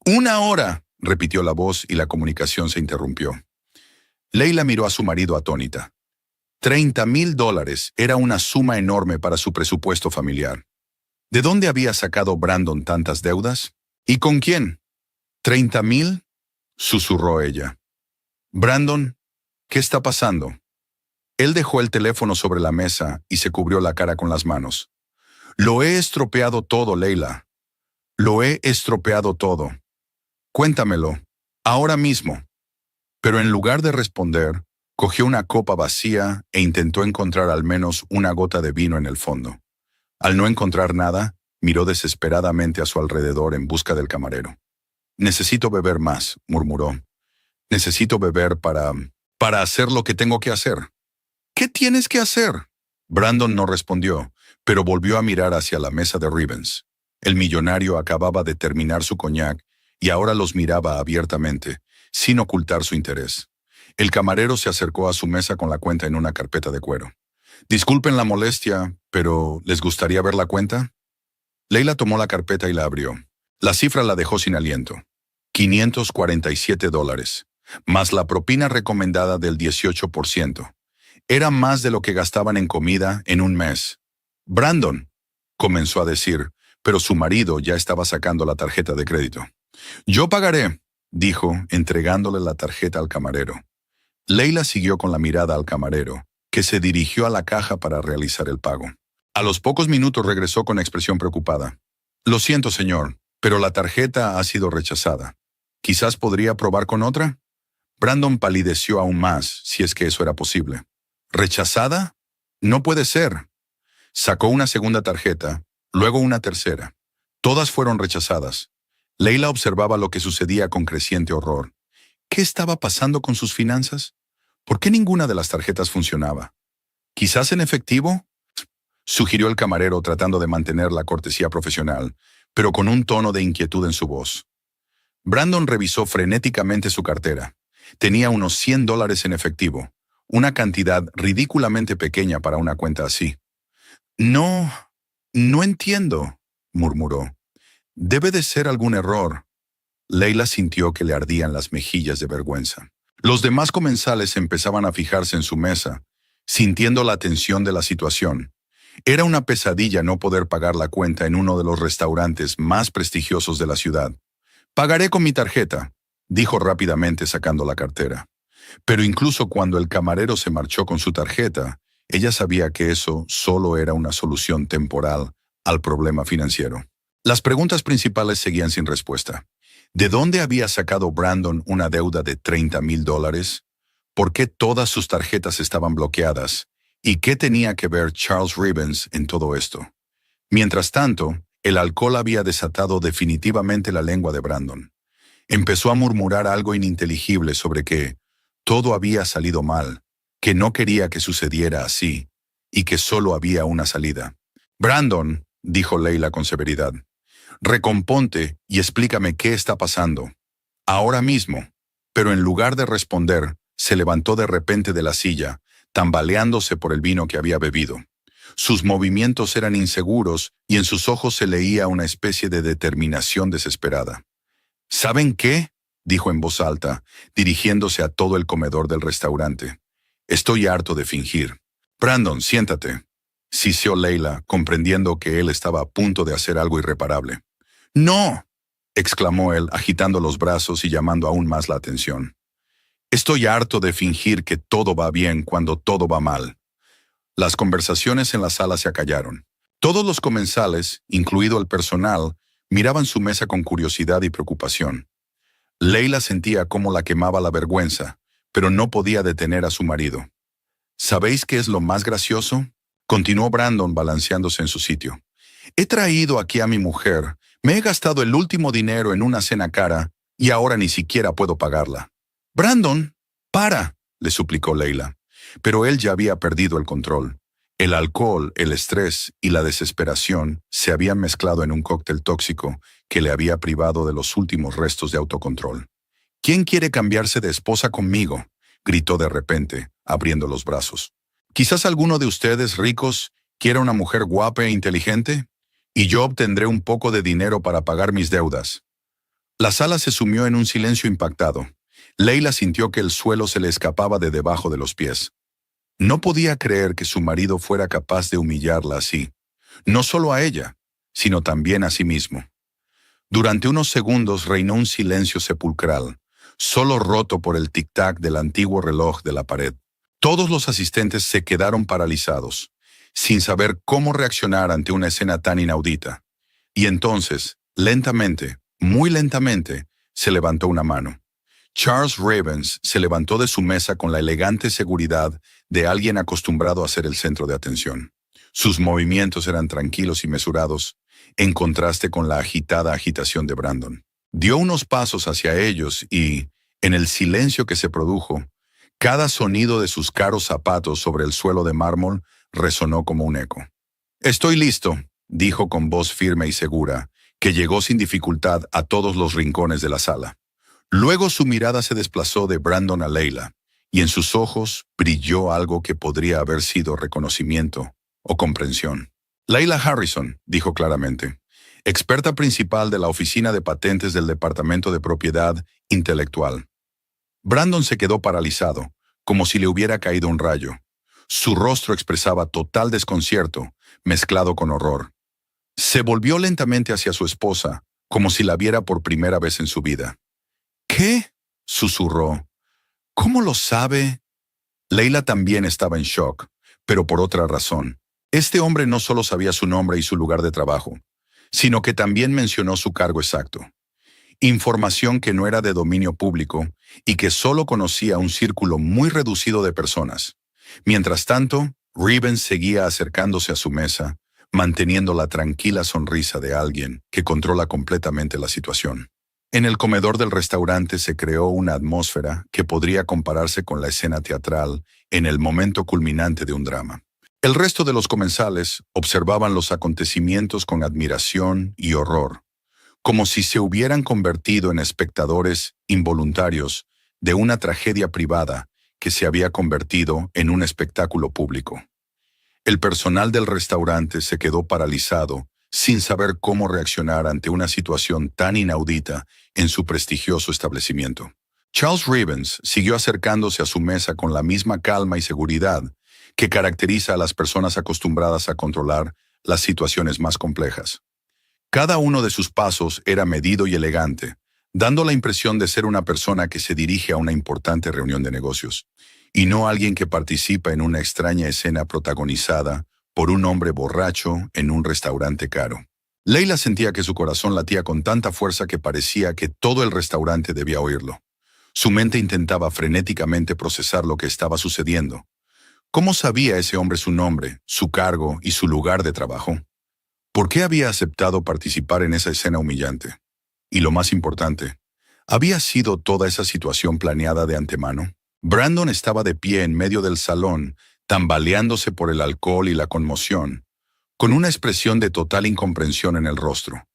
«1 hora», repitió la voz y la comunicación se interrumpió. Leila miró a su marido atónita. $30,000 era una suma enorme para su presupuesto familiar. ¿De dónde había sacado Brandon tantas deudas? ¿Y con quién? ¿30,000? Susurró ella. «Brandon, ¿qué está pasando?» Él dejó el teléfono sobre la mesa y se cubrió la cara con las manos. «Lo he estropeado todo, Leila. Lo he estropeado todo. Cuéntamelo, ahora mismo». Pero en lugar de responder, cogió una copa vacía e intentó encontrar al menos una gota de vino en el fondo. Al no encontrar nada, miró desesperadamente a su alrededor en busca del camarero. «Necesito beber más», murmuró. «Necesito beber para hacer lo que tengo que hacer». «¿Qué tienes que hacer?» Brandon no respondió, pero volvió a mirar hacia la mesa de Rivens. El millonario acababa de terminar su coñac y ahora los miraba abiertamente, sin ocultar su interés. El camarero se acercó a su mesa con la cuenta en una carpeta de cuero. «Disculpen la molestia, pero ¿les gustaría ver la cuenta?» Leila tomó la carpeta y la abrió. La cifra la dejó sin aliento. $547, más la propina recomendada del 18%. Era más de lo que gastaban en comida en un mes. «Brandon», comenzó a decir, pero su marido ya estaba sacando la tarjeta de crédito. «Yo pagaré», dijo, entregándole la tarjeta al camarero. Leila siguió con la mirada al camarero, que se dirigió a la caja para realizar el pago. A los pocos minutos regresó con expresión preocupada. «Lo siento, señor, pero la tarjeta ha sido rechazada. ¿Quizás podría probar con otra?» Brandon palideció aún más, si es que eso era posible. «¿Rechazada? No puede ser». Sacó una segunda tarjeta, luego una tercera. Todas fueron rechazadas. Leila observaba lo que sucedía con creciente horror. ¿Qué estaba pasando con sus finanzas? ¿Por qué ninguna de las tarjetas funcionaba? ¿Quizás en efectivo?, sugirió el camarero tratando de mantener la cortesía profesional, pero con un tono de inquietud en su voz. Brandon revisó frenéticamente su cartera. Tenía unos $100 en efectivo, una cantidad ridículamente pequeña para una cuenta así. No entiendo», murmuró. «Debe de ser algún error». Leila sintió que le ardían las mejillas de vergüenza. Los demás comensales empezaban a fijarse en su mesa, sintiendo la tensión de la situación. Era una pesadilla no poder pagar la cuenta en uno de los restaurantes más prestigiosos de la ciudad. «Pagaré con mi tarjeta», dijo rápidamente sacando la cartera. Pero incluso cuando el camarero se marchó con su tarjeta, ella sabía que eso solo era una solución temporal al problema financiero. Las preguntas principales seguían sin respuesta. ¿De dónde había sacado Brandon una deuda de $30,000? ¿Por qué todas sus tarjetas estaban bloqueadas? ¿Y qué tenía que ver Charles Rivens en todo esto? Mientras tanto, el alcohol había desatado definitivamente la lengua de Brandon. Empezó a murmurar algo ininteligible sobre que todo había salido mal, que no quería que sucediera así, y que solo había una salida. «Brandon», dijo Leila con severidad, «recomponte y explícame qué está pasando. Ahora mismo». Pero en lugar de responder, se levantó de repente de la silla, tambaleándose por el vino que había bebido. Sus movimientos eran inseguros y en sus ojos se leía una especie de determinación desesperada. «¿Saben qué?», dijo en voz alta, dirigiéndose a todo el comedor del restaurante. «Estoy harto de fingir. Brandon, siéntate», siseó Leila, comprendiendo que él estaba a punto de hacer algo irreparable. «¡No!», exclamó él, agitando los brazos y llamando aún más la atención. «Estoy harto de fingir que todo va bien cuando todo va mal». Las conversaciones en la sala se acallaron. Todos los comensales, incluido el personal, miraban su mesa con curiosidad y preocupación. Leila sentía cómo la quemaba la vergüenza, pero no podía detener a su marido. «¿Sabéis qué es lo más gracioso?», continuó Brandon balanceándose en su sitio. «He traído aquí a mi mujer, me he gastado el último dinero en una cena cara y ahora ni siquiera puedo pagarla». «Brandon, para», le suplicó Leila. Pero él ya había perdido el control. El alcohol, el estrés y la desesperación se habían mezclado en un cóctel tóxico que le había privado de los últimos restos de autocontrol. «¿Quién quiere cambiarse de esposa conmigo?», gritó de repente, abriendo los brazos. «Quizás alguno de ustedes ricos quiera una mujer guapa e inteligente, y yo obtendré un poco de dinero para pagar mis deudas». La sala se sumió en un silencio impactado. Leila sintió que el suelo se le escapaba de debajo de los pies. No podía creer que su marido fuera capaz de humillarla así, no solo a ella, sino también a sí mismo. Durante unos segundos reinó un silencio sepulcral, solo roto por el tic-tac del antiguo reloj de la pared. Todos los asistentes se quedaron paralizados, sin saber cómo reaccionar ante una escena tan inaudita. Y entonces, lentamente, muy lentamente, se levantó una mano. Charles Ravens se levantó de su mesa con la elegante seguridad de alguien acostumbrado a ser el centro de atención. Sus movimientos eran tranquilos y mesurados, en contraste con la agitada agitación de Brandon. Dio unos pasos hacia ellos y, en el silencio que se produjo, cada sonido de sus caros zapatos sobre el suelo de mármol resonó como un eco. «Estoy listo», dijo con voz firme y segura, que llegó sin dificultad a todos los rincones de la sala. Luego su mirada se desplazó de Brandon a Leila, y en sus ojos brilló algo que podría haber sido reconocimiento o comprensión. «Leila Harrison», dijo claramente, experta principal de la Oficina de Patentes del Departamento de Propiedad Intelectual. Brandon se quedó paralizado, como si le hubiera caído un rayo. Su rostro expresaba total desconcierto, mezclado con horror. Se volvió lentamente hacia su esposa, como si la viera por primera vez en su vida. «¿Qué?», susurró. «¿Cómo lo sabe?». Leila también estaba en shock, pero por otra razón. Este hombre no solo sabía su nombre y su lugar de trabajo, sino que también mencionó su cargo exacto. Información que no era de dominio público y que solo conocía un círculo muy reducido de personas. Mientras tanto, Ravens seguía acercándose a su mesa, manteniendo la tranquila sonrisa de alguien que controla completamente la situación. En el comedor del restaurante se creó una atmósfera que podría compararse con la escena teatral en el momento culminante de un drama. El resto de los comensales observaban los acontecimientos con admiración y horror, como si se hubieran convertido en espectadores involuntarios de una tragedia privada que se había convertido en un espectáculo público. El personal del restaurante se quedó paralizado, sin saber cómo reaccionar ante una situación tan inaudita en su prestigioso establecimiento. Charles Ravens siguió acercándose a su mesa con la misma calma y seguridad que caracteriza a las personas acostumbradas a controlar las situaciones más complejas. Cada uno de sus pasos era medido y elegante, dando la impresión de ser una persona que se dirige a una importante reunión de negocios, y no alguien que participa en una extraña escena protagonizada por un hombre borracho en un restaurante caro. Leila sentía que su corazón latía con tanta fuerza que parecía que todo el restaurante debía oírlo. Su mente intentaba frenéticamente procesar lo que estaba sucediendo. ¿Cómo sabía ese hombre su nombre, su cargo y su lugar de trabajo? ¿Por qué había aceptado participar en esa escena humillante? Y lo más importante, ¿había sido toda esa situación planeada de antemano? Brandon estaba de pie en medio del salón, tambaleándose por el alcohol y la conmoción, con una expresión de total incomprensión en el rostro.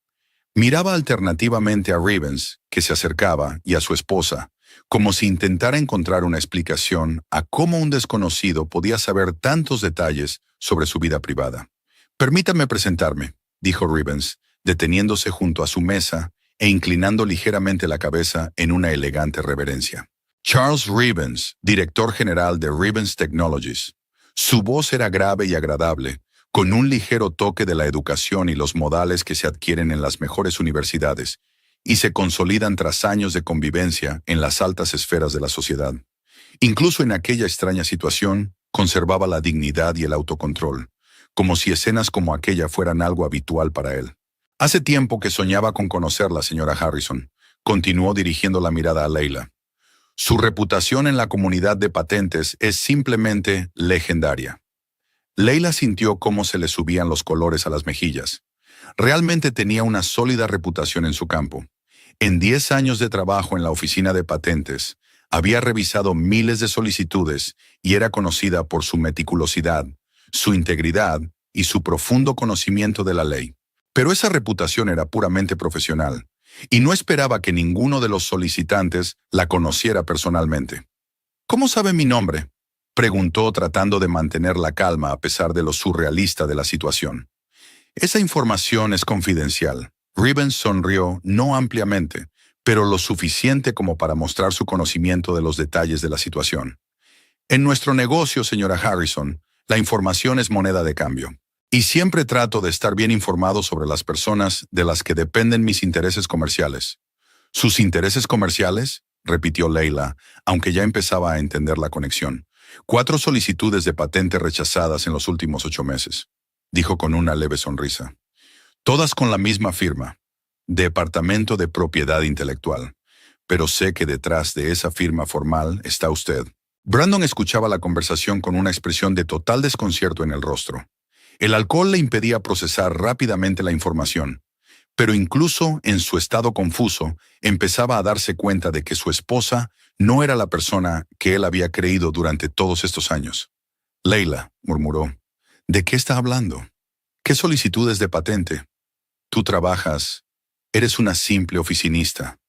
Miraba alternativamente a Rivens, que se acercaba, y a su esposa, como si intentara encontrar una explicación a cómo un desconocido podía saber tantos detalles sobre su vida privada. «Permítame presentarme», dijo Rivens, deteniéndose junto a su mesa e inclinando ligeramente la cabeza en una elegante reverencia. Charles Rivens, director general de Rivens Technologies. Su voz era grave y agradable, con un ligero toque de la educación y los modales que se adquieren en las mejores universidades y se consolidan tras años de convivencia en las altas esferas de la sociedad. Incluso en aquella extraña situación, conservaba la dignidad y el autocontrol, como si escenas como aquella fueran algo habitual para él. Hace tiempo que soñaba con conocer la señora Harrison, continuó dirigiendo la mirada a Leila. Su reputación en la comunidad de patentes es simplemente legendaria. Leila sintió cómo se le subían los colores a las mejillas. Realmente tenía una sólida reputación en su campo. En 10 años de trabajo en la oficina de patentes, había revisado miles de solicitudes y era conocida por su meticulosidad, su integridad y su profundo conocimiento de la ley. Pero esa reputación era puramente profesional, y no esperaba que ninguno de los solicitantes la conociera personalmente. «¿Cómo sabe mi nombre?», preguntó tratando de mantener la calma a pesar de lo surrealista de la situación. «Esa información es confidencial». Rivens sonrió, no ampliamente, pero lo suficiente como para mostrar su conocimiento de los detalles de la situación. «En nuestro negocio, señora Harrison, la información es moneda de cambio. Y siempre trato de estar bien informado sobre las personas de las que dependen mis intereses comerciales». «¿Sus intereses comerciales?», repitió Leila, aunque ya empezaba a entender la conexión. «4 solicitudes de patente rechazadas en los últimos 8 meses», dijo con una leve sonrisa. «Todas con la misma firma, Departamento de Propiedad Intelectual. Pero sé que detrás de esa firma formal está usted». Brandon escuchaba la conversación con una expresión de total desconcierto en el rostro. El alcohol le impedía procesar rápidamente la información, pero incluso en su estado confuso, empezaba a darse cuenta de que su esposa no era la persona que él había creído durante todos estos años. «Leila», murmuró, «¿de qué está hablando? ¿Qué solicitudes de patente? Tú trabajas, eres una simple oficinista».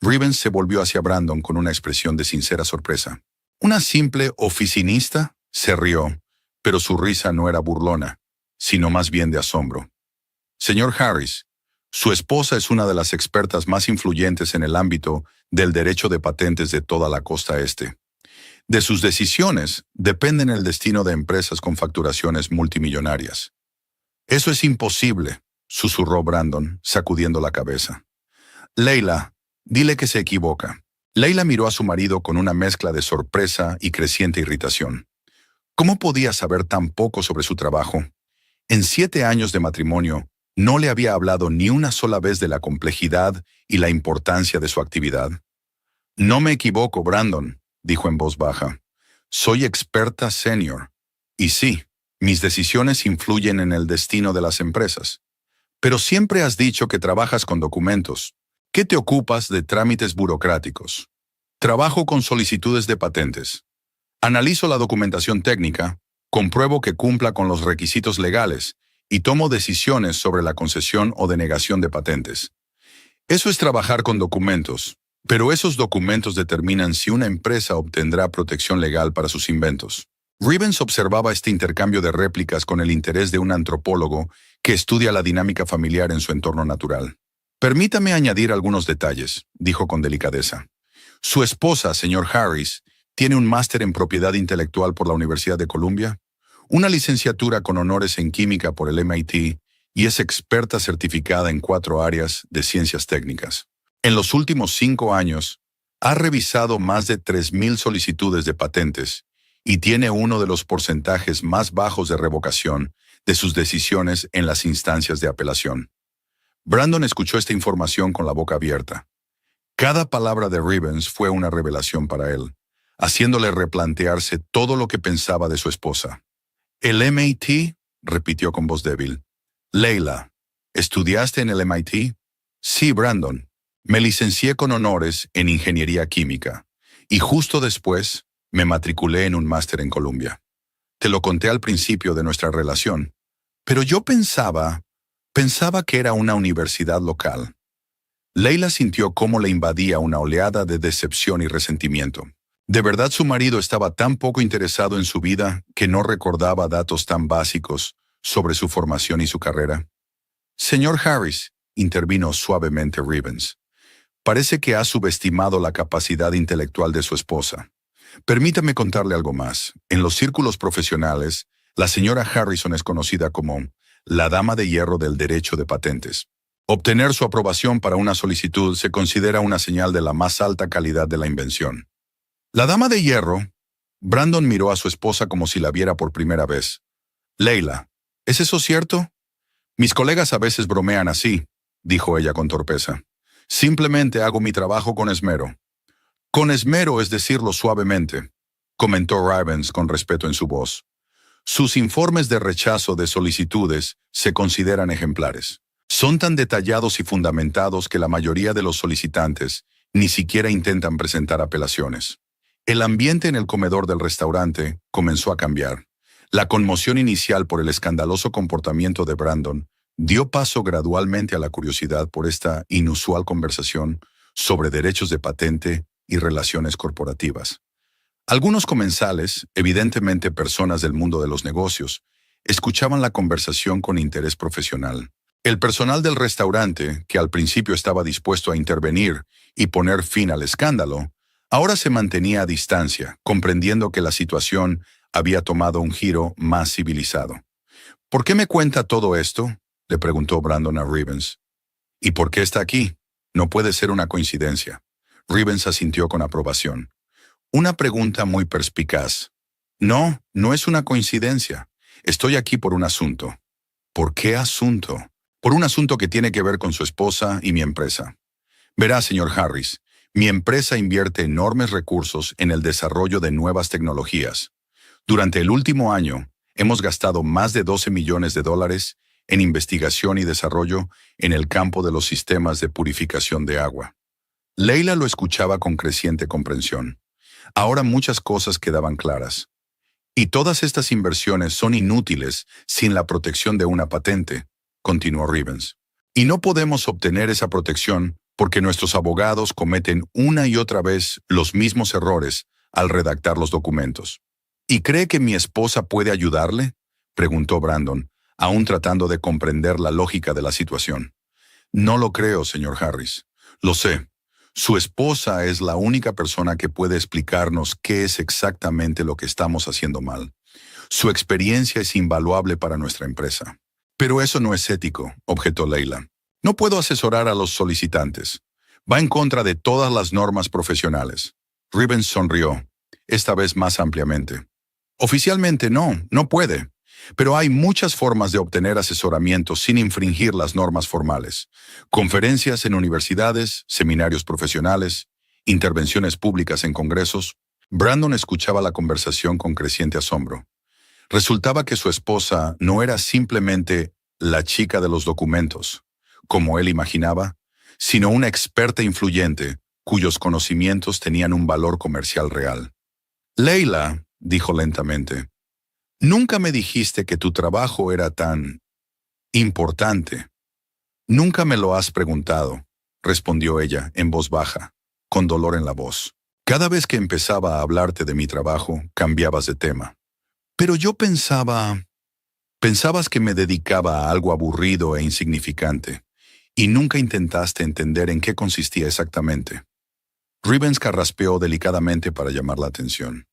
Rivens se volvió hacia Brandon con una expresión de sincera sorpresa. «¿Una simple oficinista?», se rió, pero su risa no era burlona, sino más bien de asombro. «Señor Harris, su esposa es una de las expertas más influyentes en el ámbito del derecho de patentes de toda la costa este. De sus decisiones dependen el destino de empresas con facturaciones multimillonarias». «Eso es imposible», susurró Brandon, sacudiendo la cabeza. «Leila, dile que se equivoca». Leila miró a su marido con una mezcla de sorpresa y creciente irritación. ¿Cómo podía saber tan poco sobre su trabajo? En 7 años de matrimonio, no le había hablado ni una sola vez de la complejidad y la importancia de su actividad. «No me equivoco, Brandon», dijo en voz baja. «Soy experta senior. Y sí, mis decisiones influyen en el destino de las empresas. Pero siempre has dicho que trabajas con documentos. ¿Qué te ocupas de trámites burocráticos?» «Trabajo con solicitudes de patentes. Analizo la documentación técnica, compruebo que cumpla con los requisitos legales y tomo decisiones sobre la concesión o denegación de patentes. Eso es trabajar con documentos, pero esos documentos determinan si una empresa obtendrá protección legal para sus inventos». Rivens observaba este intercambio de réplicas con el interés de un antropólogo que estudia la dinámica familiar en su entorno natural. «Permítame añadir algunos detalles», dijo con delicadeza. «Su esposa, señor Harris, tiene un máster en propiedad intelectual por la Universidad de Columbia, una licenciatura con honores en química por el MIT y es experta certificada en 4 áreas de ciencias técnicas. En los últimos 5 años, ha revisado más de 3,000 solicitudes de patentes y tiene uno de los porcentajes más bajos de revocación de sus decisiones en las instancias de apelación». Brandon escuchó esta información con la boca abierta. Cada palabra de Rivens fue una revelación para él, haciéndole replantearse todo lo que pensaba de su esposa. «¿El MIT?», repitió con voz débil. «Leila, ¿estudiaste en el MIT?» «Sí, Brandon. Me licencié con honores en ingeniería química Y justo después, me matriculé en un máster en Columbia. Te lo conté al principio de nuestra relación, pero yo pensaba que era una universidad local. Leila sintió cómo le invadía una oleada de decepción y resentimiento. De verdad su marido estaba tan poco interesado en su vida que no recordaba datos tan básicos sobre su formación y su carrera. Señor Harris, intervino suavemente Rivens, parece que ha subestimado la capacidad intelectual de su esposa. Permítame contarle algo más. En los círculos profesionales, la señora Harrison es conocida como la dama de hierro del derecho de patentes. Obtener su aprobación para una solicitud se considera una señal de la más alta calidad de la invención. La dama de hierro, Brandon miró a su esposa como si la viera por primera vez. Leila, ¿es eso cierto? Mis colegas a veces bromean así, dijo ella con torpeza. Simplemente hago mi trabajo con esmero. Con esmero es decirlo suavemente, comentó Rivens con respeto en su voz. Sus informes de rechazo de solicitudes se consideran ejemplares. Son tan detallados y fundamentados que la mayoría de los solicitantes ni siquiera intentan presentar apelaciones. El ambiente en el comedor del restaurante comenzó a cambiar. La conmoción inicial por el escandaloso comportamiento de Brandon dio paso gradualmente a la curiosidad por esta inusual conversación sobre derechos de patente y relaciones corporativas. Algunos comensales, evidentemente personas del mundo de los negocios, escuchaban la conversación con interés profesional. El personal del restaurante, que al principio estaba dispuesto a intervenir y poner fin al escándalo, ahora se mantenía a distancia, comprendiendo que la situación había tomado un giro más civilizado. ¿Por qué me cuenta todo esto?, le preguntó Brandon a Rivens. ¿Y por qué está aquí? No puede ser una coincidencia. Rivens asintió con aprobación. Una pregunta muy perspicaz. No, no es una coincidencia. Estoy aquí por un asunto. ¿Por qué asunto? Por un asunto que tiene que ver con su esposa y mi empresa. Verá, señor Harris, mi empresa invierte enormes recursos en el desarrollo de nuevas tecnologías. Durante el último año, hemos gastado más de $12 millones en investigación y desarrollo en el campo de los sistemas de purificación de agua. Leila lo escuchaba con creciente comprensión. Ahora muchas cosas quedaban claras. Y todas estas inversiones son inútiles sin la protección de una patente, continuó Rivens. Y no podemos obtener esa protección porque nuestros abogados cometen una y otra vez los mismos errores al redactar los documentos. ¿Y cree que mi esposa puede ayudarle?, preguntó Brandon, aún tratando de comprender la lógica de la situación. No lo creo, señor Harris. Lo sé. Su esposa es la única persona que puede explicarnos qué es exactamente lo que estamos haciendo mal. Su experiencia es invaluable para nuestra empresa. Pero eso no es ético, objetó Leila. No puedo asesorar a los solicitantes. Va en contra de todas las normas profesionales. Rivens sonrió, esta vez más ampliamente. Oficialmente no puede. Pero hay muchas formas de obtener asesoramiento sin infringir las normas formales. Conferencias en universidades, seminarios profesionales, intervenciones públicas en congresos. Brandon escuchaba la conversación con creciente asombro. Resultaba que su esposa no era simplemente la chica de los documentos, como él imaginaba, sino una experta influyente cuyos conocimientos tenían un valor comercial real. Leila, dijo lentamente, nunca me dijiste que tu trabajo era tan importante. Nunca me lo has preguntado, respondió ella en voz baja, con dolor en la voz. Cada vez que empezaba a hablarte de mi trabajo, cambiabas de tema. Pero yo pensabas que me dedicaba a algo aburrido e insignificante, y nunca intentaste entender en qué consistía exactamente. Rivens carraspeó delicadamente para llamar la atención.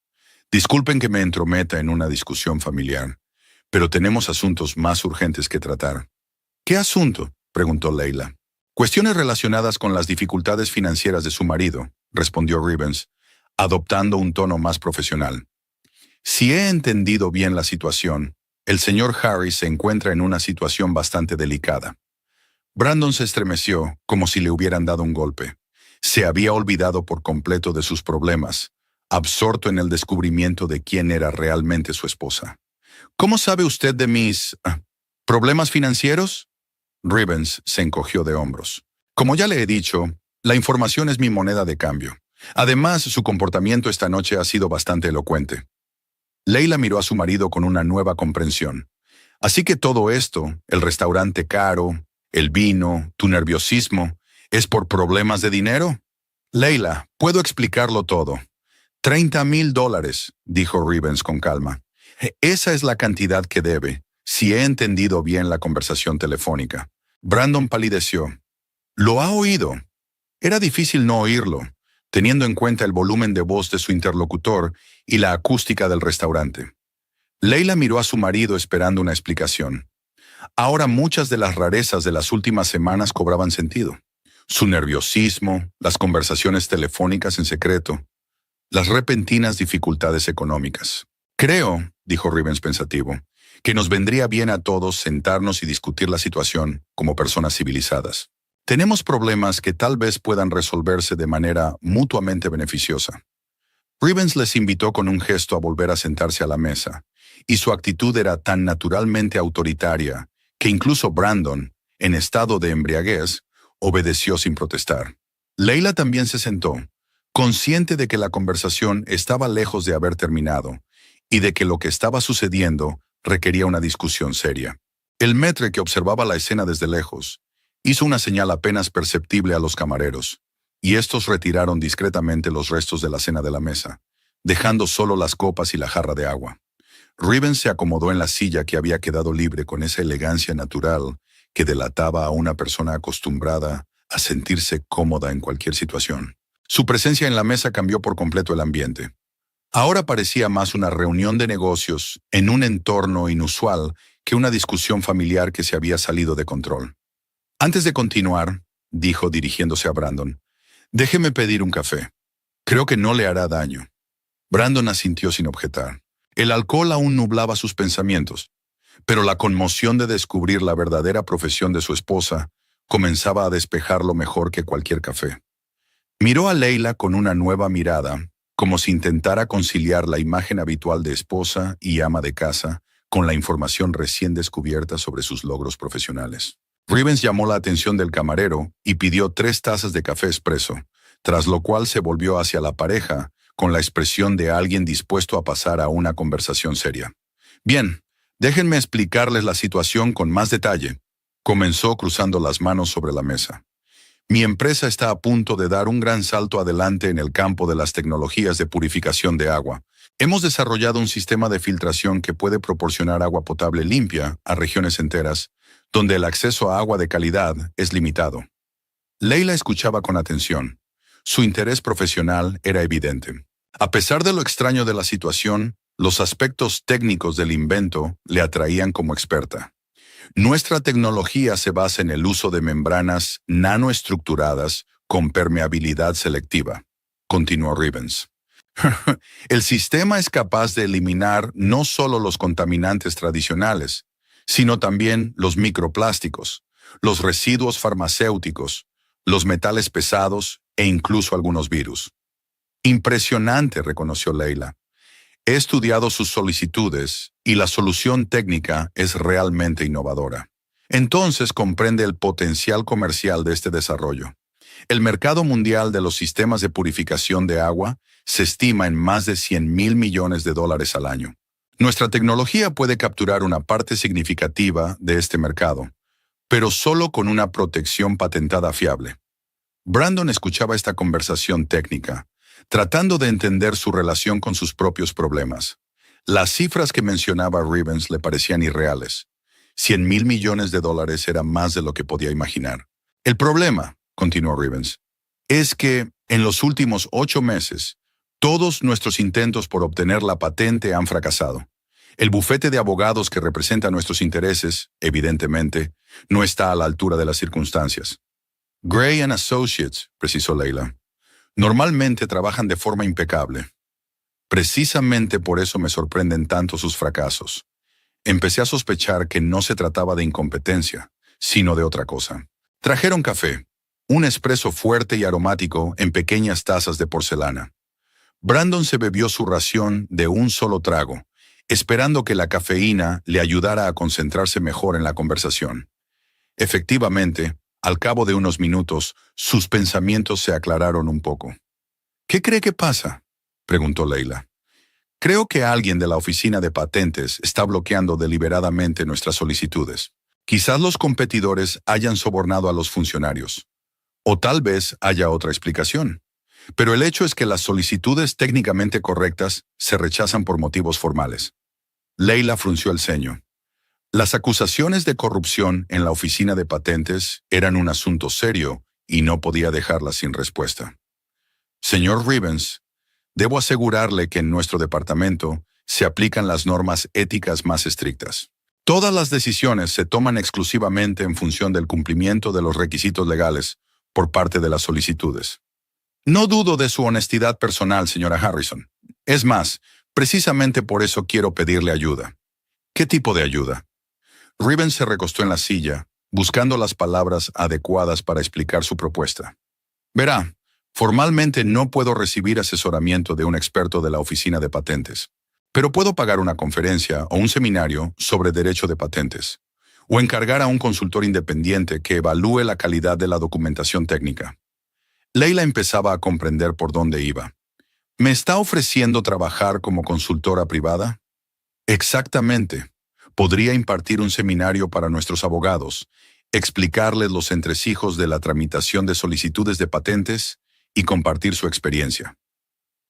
Disculpen que me entrometa en una discusión familiar, pero tenemos asuntos más urgentes que tratar. ¿Qué asunto?, preguntó Leila. Cuestiones relacionadas con las dificultades financieras de su marido, respondió Rivens, adoptando un tono más profesional. Si he entendido bien la situación, el señor Harris se encuentra en una situación bastante delicada. Brandon se estremeció como si le hubieran dado un golpe. Se había olvidado por completo de sus problemas, absorto en el descubrimiento de quién era realmente su esposa. ¿Cómo sabe usted de mis problemas financieros? Rivens se encogió de hombros. Como ya le he dicho, la información es mi moneda de cambio. Además, su comportamiento esta noche ha sido bastante elocuente. Leila miró a su marido con una nueva comprensión. Así que todo esto, el restaurante caro, el vino, tu nerviosismo, ¿es por problemas de dinero? Leila, puedo explicarlo todo. $30,000, dijo Rivens con calma. Esa es la cantidad que debe, si he entendido bien la conversación telefónica. Brandon palideció. ¿Lo ha oído? Era difícil no oírlo, teniendo en cuenta el volumen de voz de su interlocutor y la acústica del restaurante. Leila miró a su marido esperando una explicación. Ahora muchas de las rarezas de las últimas semanas cobraban sentido. Su nerviosismo, las conversaciones telefónicas en secreto, las repentinas dificultades económicas. Creo, dijo Rivens pensativo, que nos vendría bien a todos sentarnos y discutir la situación como personas civilizadas. Tenemos problemas que tal vez puedan resolverse de manera mutuamente beneficiosa. Rivens les invitó con un gesto a volver a sentarse a la mesa, y su actitud era tan naturalmente autoritaria que incluso Brandon, en estado de embriaguez, obedeció sin protestar. Leila también se sentó, consciente de que la conversación estaba lejos de haber terminado y de que lo que estaba sucediendo requería una discusión seria. El maître, que observaba la escena desde lejos, hizo una señal apenas perceptible a los camareros, y estos retiraron discretamente los restos de la cena de la mesa, dejando solo las copas y la jarra de agua. Rivens se acomodó en la silla que había quedado libre con esa elegancia natural que delataba a una persona acostumbrada a sentirse cómoda en cualquier situación. Su presencia en la mesa cambió por completo el ambiente. Ahora parecía más una reunión de negocios en un entorno inusual que una discusión familiar que se había salido de control. Antes de continuar, dijo dirigiéndose a Brandon, déjeme pedir un café. Creo que no le hará daño. Brandon asintió sin objetar. El alcohol aún nublaba sus pensamientos, pero la conmoción de descubrir la verdadera profesión de su esposa comenzaba a despejarlo mejor que cualquier café. Miró a Leila con una nueva mirada, como si intentara conciliar la imagen habitual de esposa y ama de casa con la información recién descubierta sobre sus logros profesionales. Rivens llamó la atención del camarero y pidió 3 tazas de café expreso, tras lo cual se volvió hacia la pareja con la expresión de alguien dispuesto a pasar a una conversación seria. Bien, déjenme explicarles la situación con más detalle, comenzó cruzando las manos sobre la mesa. Mi empresa está a punto de dar un gran salto adelante en el campo de las tecnologías de purificación de agua. Hemos desarrollado un sistema de filtración que puede proporcionar agua potable limpia a regiones enteras, donde el acceso a agua de calidad es limitado. Leila escuchaba con atención. Su interés profesional era evidente. A pesar de lo extraño de la situación, los aspectos técnicos del invento le atraían como experta. Nuestra tecnología se basa en el uso de membranas nanoestructuradas con permeabilidad selectiva, continuó Rivens. El sistema es capaz de eliminar no solo los contaminantes tradicionales, sino también los microplásticos, los residuos farmacéuticos, los metales pesados e incluso algunos virus. Impresionante, reconoció Leila. He estudiado sus solicitudes y la solución técnica es realmente innovadora. Entonces comprende el potencial comercial de este desarrollo. El mercado mundial de los sistemas de purificación de agua se estima en más de $100,000 millones al año. Nuestra tecnología puede capturar una parte significativa de este mercado, pero solo con una protección patentada fiable. Brandon escuchaba esta conversación técnica, tratando de entender su relación con sus propios problemas. Las cifras que mencionaba Rivens le parecían irreales. $100,000 millones era más de lo que podía imaginar. El problema, continuó Rivens, es que en los últimos 8 meses, todos nuestros intentos por obtener la patente han fracasado. El bufete de abogados que representa nuestros intereses, evidentemente, no está a la altura de las circunstancias. Gray & Associates, precisó Leila. Normalmente trabajan de forma impecable. Precisamente por eso me sorprenden tanto sus fracasos. Empecé a sospechar que no se trataba de incompetencia, sino de otra cosa. Trajeron café, un espresso fuerte y aromático en pequeñas tazas de porcelana. Brandon se bebió su ración de un solo trago, esperando que la cafeína le ayudara a concentrarse mejor en la conversación. Efectivamente, al cabo de unos minutos, sus pensamientos se aclararon un poco. ¿Qué cree que pasa?, preguntó Leila. Creo que alguien de la oficina de patentes está bloqueando deliberadamente nuestras solicitudes. Quizás los competidores hayan sobornado a los funcionarios. O tal vez haya otra explicación. Pero el hecho es que las solicitudes técnicamente correctas se rechazan por motivos formales. Leila frunció el ceño. Las acusaciones de corrupción en la oficina de patentes eran un asunto serio y no podía dejarlas sin respuesta. Señor Rivens, debo asegurarle que en nuestro departamento se aplican las normas éticas más estrictas. Todas las decisiones se toman exclusivamente en función del cumplimiento de los requisitos legales por parte de las solicitudes. No dudo de su honestidad personal, señora Harrison. Es más, precisamente por eso quiero pedirle ayuda. ¿Qué tipo de ayuda? Rivens se recostó en la silla, buscando las palabras adecuadas para explicar su propuesta. Verá, formalmente no puedo recibir asesoramiento de un experto de la oficina de patentes, pero puedo pagar una conferencia o un seminario sobre derecho de patentes, o encargar a un consultor independiente que evalúe la calidad de la documentación técnica. Leila empezaba a comprender por dónde iba. ¿Me está ofreciendo trabajar como consultora privada? Exactamente. Podría impartir un seminario para nuestros abogados, explicarles los entresijos de la tramitación de solicitudes de patentes y compartir su experiencia.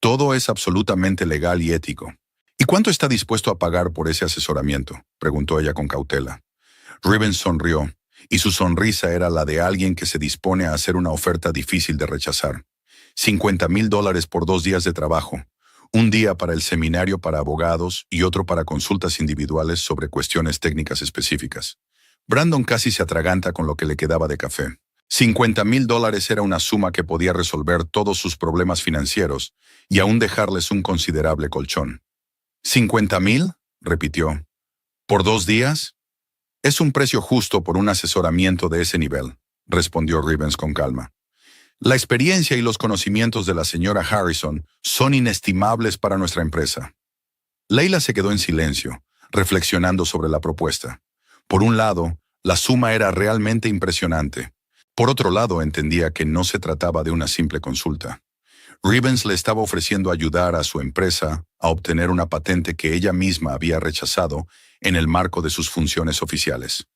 Todo es absolutamente legal y ético. ¿Y cuánto está dispuesto a pagar por ese asesoramiento?, preguntó ella con cautela. Rivens sonrió, y su sonrisa era la de alguien que se dispone a hacer una oferta difícil de rechazar. $50,000 por 2 días de trabajo, un día para el seminario para abogados y otro para consultas individuales sobre cuestiones técnicas específicas. Brandon casi se atraganta con lo que le quedaba de café. $50,000 era una suma que podía resolver todos sus problemas financieros y aún dejarles un considerable colchón. ¿50,000? Repitió. ¿Por 2 días? Es un precio justo por un asesoramiento de ese nivel, respondió Rivens con calma. La experiencia y los conocimientos de la señora Harrison son inestimables para nuestra empresa. Leila se quedó en silencio, reflexionando sobre la propuesta. Por un lado, la suma era realmente impresionante. Por otro lado, entendía que no se trataba de una simple consulta. Rivens le estaba ofreciendo ayudar a su empresa a obtener una patente que ella misma había rechazado en el marco de sus funciones oficiales.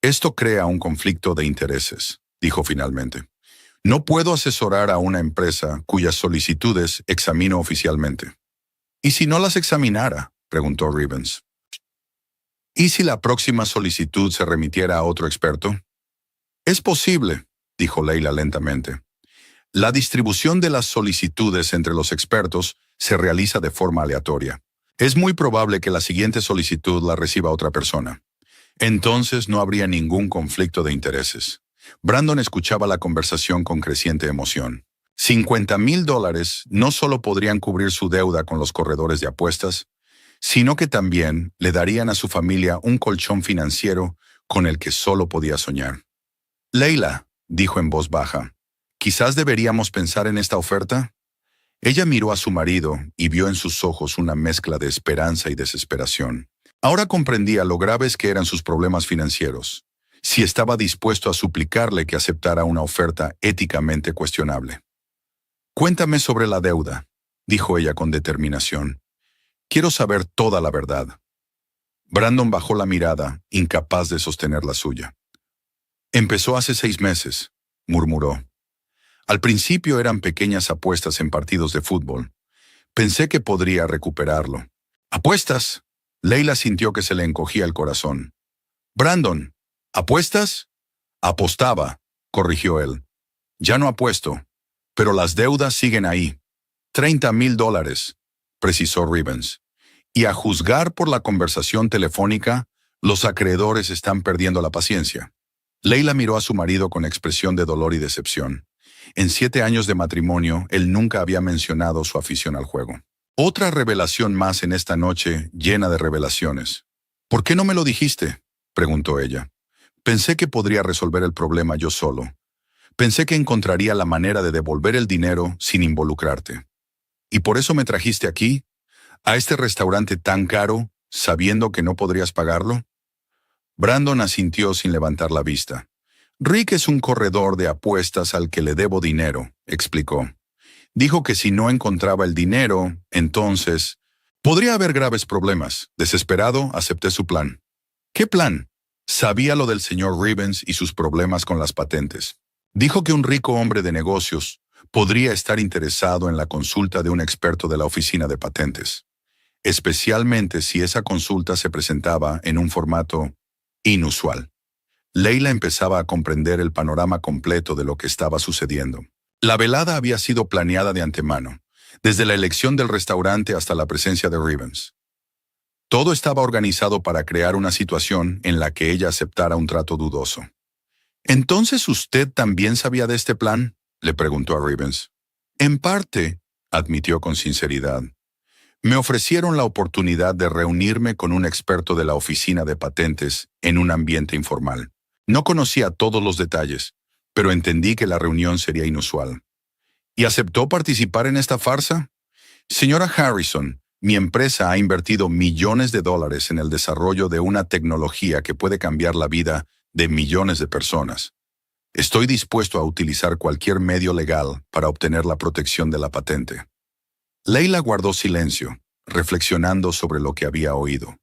Esto crea un conflicto de intereses, dijo finalmente. No puedo asesorar a una empresa cuyas solicitudes examino oficialmente. ¿Y si no las examinara?, preguntó Rivens. ¿Y si la próxima solicitud se remitiera a otro experto? Es posible, dijo Leila lentamente. La distribución de las solicitudes entre los expertos se realiza de forma aleatoria. Es muy probable que la siguiente solicitud la reciba otra persona. Entonces no habría ningún conflicto de intereses. Brandon escuchaba la conversación con creciente emoción. $50,000 no solo podrían cubrir su deuda con los corredores de apuestas, sino que también le darían a su familia un colchón financiero con el que solo podía soñar. Leila, dijo en voz baja, ¿quizás deberíamos pensar en esta oferta? Ella miró a su marido y vio en sus ojos una mezcla de esperanza y desesperación. Ahora comprendía lo graves que eran sus problemas financieros, si estaba dispuesto a suplicarle que aceptara una oferta éticamente cuestionable. Cuéntame sobre la deuda, dijo ella con determinación. Quiero saber toda la verdad. Brandon bajó la mirada, incapaz de sostener la suya. Empezó hace 6 meses, murmuró. Al principio eran pequeñas apuestas en partidos de fútbol. Pensé que podría recuperarlo. ¿Apuestas? Leila sintió que se le encogía el corazón. Brandon, ¿apuestas? Apostaba, corrigió él. Ya no apuesto, pero las deudas siguen ahí. $30,000, precisó Rivens. Y a juzgar por la conversación telefónica, los acreedores están perdiendo la paciencia. Leila miró a su marido con expresión de dolor y decepción. En 7 años de matrimonio, él nunca había mencionado su afición al juego. Otra revelación más en esta noche llena de revelaciones. ¿Por qué no me lo dijiste?, preguntó ella. Pensé que podría resolver el problema yo solo. Pensé que encontraría la manera de devolver el dinero sin involucrarte. ¿Y por eso me trajiste aquí, a este restaurante tan caro, sabiendo que no podrías pagarlo? Brandon asintió sin levantar la vista. Rick es un corredor de apuestas al que le debo dinero, explicó. Dijo que si no encontraba el dinero, entonces podría haber graves problemas. Desesperado, acepté su plan. ¿Qué plan? Sabía lo del señor Rivens y sus problemas con las patentes. Dijo que un rico hombre de negocios podría estar interesado en la consulta de un experto de la oficina de patentes, especialmente si esa consulta se presentaba en un formato inusual. Leila empezaba a comprender el panorama completo de lo que estaba sucediendo. La velada había sido planeada de antemano, desde la elección del restaurante hasta la presencia de Rivens. Todo estaba organizado para crear una situación en la que ella aceptara un trato dudoso. ¿Entonces usted también sabía de este plan?, le preguntó a Rivens. En parte, admitió con sinceridad. Me ofrecieron la oportunidad de reunirme con un experto de la oficina de patentes en un ambiente informal. No conocía todos los detalles, pero entendí que la reunión sería inusual. ¿Y aceptó participar en esta farsa? Señora Harrison, mi empresa ha invertido millones de dólares en el desarrollo de una tecnología que puede cambiar la vida de millones de personas. Estoy dispuesto a utilizar cualquier medio legal para obtener la protección de la patente. Leila guardó silencio, reflexionando sobre lo que había oído.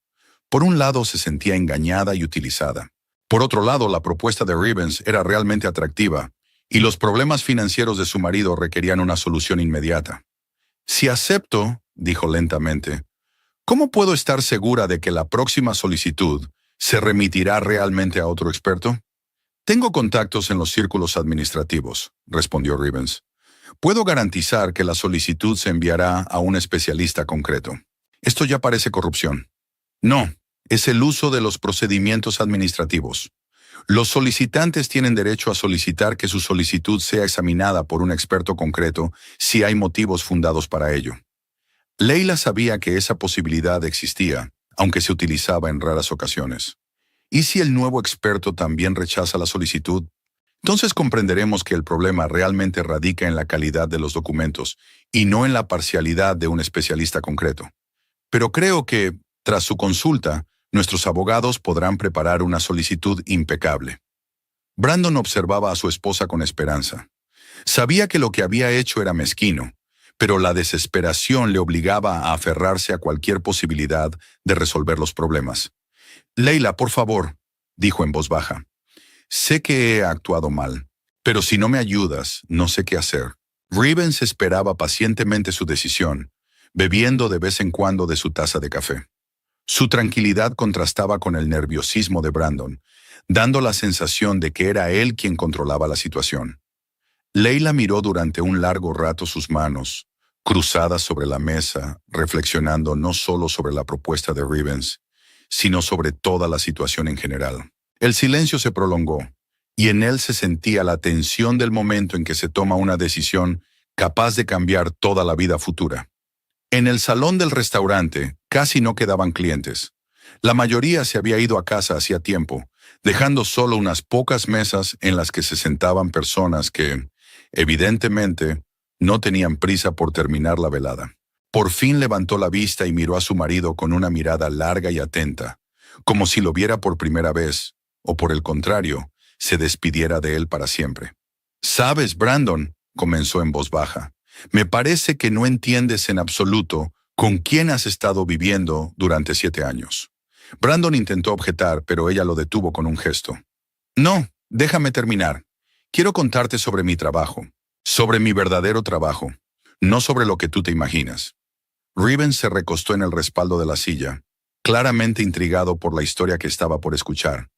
Por un lado se sentía engañada y utilizada. Por otro lado, la propuesta de Rivens era realmente atractiva, y los problemas financieros de su marido requerían una solución inmediata. Si acepto, dijo lentamente, ¿cómo puedo estar segura de que la próxima solicitud se remitirá realmente a otro experto? Tengo contactos en los círculos administrativos, respondió Rivens. Puedo garantizar que la solicitud se enviará a un especialista concreto. Esto ya parece corrupción. No, es el uso de los procedimientos administrativos. Los solicitantes tienen derecho a solicitar que su solicitud sea examinada por un experto concreto si hay motivos fundados para ello. Leila sabía que esa posibilidad existía, aunque se utilizaba en raras ocasiones. ¿Y si el nuevo experto también rechaza la solicitud? Entonces comprenderemos que el problema realmente radica en la calidad de los documentos y no en la parcialidad de un especialista concreto. Pero creo que, tras su consulta, nuestros abogados podrán preparar una solicitud impecable. Brandon observaba a su esposa con esperanza. Sabía que lo que había hecho era mezquino, pero la desesperación le obligaba a aferrarse a cualquier posibilidad de resolver los problemas. Leila, por favor, dijo en voz baja. Sé que he actuado mal, pero si no me ayudas, no sé qué hacer. Rivens esperaba pacientemente su decisión, bebiendo de vez en cuando de su taza de café. Su tranquilidad contrastaba con el nerviosismo de Brandon, dando la sensación de que era él quien controlaba la situación. Leila miró durante un largo rato sus manos, cruzadas sobre la mesa, reflexionando no solo sobre la propuesta de Rivens, sino sobre toda la situación en general. El silencio se prolongó, y en él se sentía la tensión del momento en que se toma una decisión capaz de cambiar toda la vida futura. En el salón del restaurante casi no quedaban clientes. La mayoría se había ido a casa hacía tiempo, dejando solo unas pocas mesas en las que se sentaban personas que, evidentemente, no tenían prisa por terminar la velada. Por fin levantó la vista y miró a su marido con una mirada larga y atenta, como si lo viera por primera vez, o por el contrario, se despidiera de él para siempre. «Sabes, Brandon», comenzó en voz baja, «me parece que no entiendes en absoluto con quién has estado viviendo durante 7 años». Brandon intentó objetar, pero ella lo detuvo con un gesto. «No, déjame terminar. Quiero contarte sobre mi trabajo, sobre mi verdadero trabajo, no sobre lo que tú te imaginas». Rivens se recostó en el respaldo de la silla, claramente intrigado por la historia que estaba por escuchar.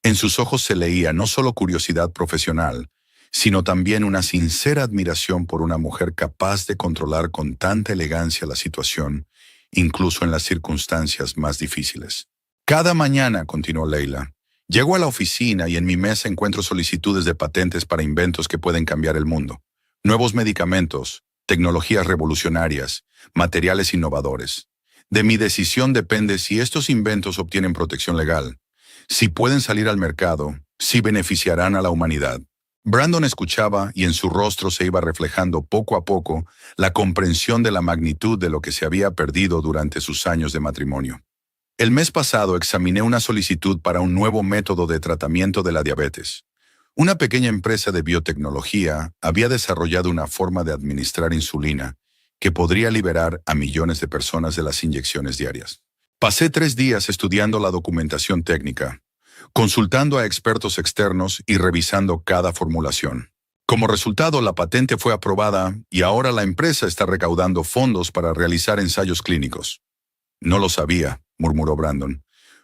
En sus ojos se leía no solo curiosidad profesional, sino también una sincera admiración por una mujer capaz de controlar con tanta elegancia la situación, incluso en las circunstancias más difíciles. «Cada mañana», continuó Leila, «llego a la oficina y en mi mesa encuentro solicitudes de patentes para inventos que pueden cambiar el mundo. Nuevos medicamentos, tecnologías revolucionarias, materiales innovadores. De mi decisión depende si estos inventos obtienen protección legal, si pueden salir al mercado, si beneficiarán a la humanidad». Brandon escuchaba y en su rostro se iba reflejando poco a poco la comprensión de la magnitud de lo que se había perdido durante sus años de matrimonio. «El mes pasado examiné una solicitud para un nuevo método de tratamiento de la diabetes. Una pequeña empresa de biotecnología había desarrollado una forma de administrar insulina que podría liberar a millones de personas de las inyecciones diarias. Pasé 3 días estudiando la documentación técnica, consultando a expertos externos y revisando cada formulación. Como resultado, la patente fue aprobada y ahora la empresa está recaudando fondos para realizar ensayos clínicos. No lo sabía, murmuró Brandon.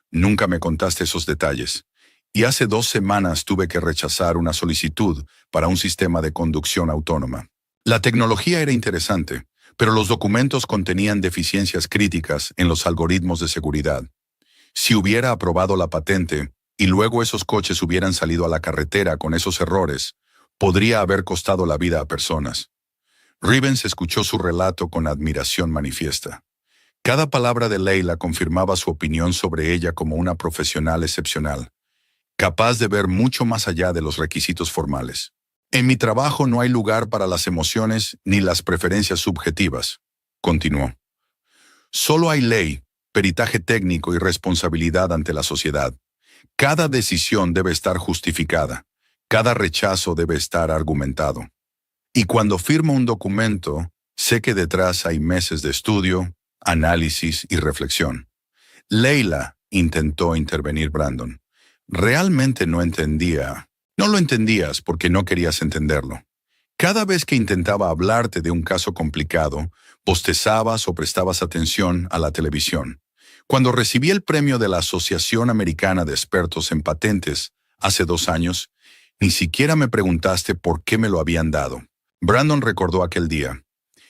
Nunca me contaste esos detalles. Y hace 2 semanas tuve que rechazar una solicitud para un sistema de conducción autónoma. La tecnología era interesante, pero los documentos contenían deficiencias críticas en los algoritmos de seguridad. Si hubiera aprobado la patente y luego esos coches hubieran salido a la carretera con esos errores, podría haber costado la vida a personas. Rivens escuchó su relato con admiración manifiesta. Cada palabra de Leila confirmaba su opinión sobre ella como una profesional excepcional, capaz de ver mucho más allá de los requisitos formales. En mi trabajo no hay lugar para las emociones ni las preferencias subjetivas, continuó. Solo hay ley, peritaje técnico y responsabilidad ante la sociedad. Cada decisión debe estar justificada, cada rechazo debe estar argumentado. Y cuando firmo un documento, sé que detrás hay meses de estudio, análisis y reflexión. Leila, intentó intervenir Brandon. Realmente no entendía. No lo entendías porque no querías entenderlo. Cada vez que intentaba hablarte de un caso complicado, bostezabas o prestabas atención a la televisión. Cuando recibí el premio de la Asociación Americana de Expertos en Patentes hace 2 años, ni siquiera me preguntaste por qué me lo habían dado. Brandon recordó aquel día.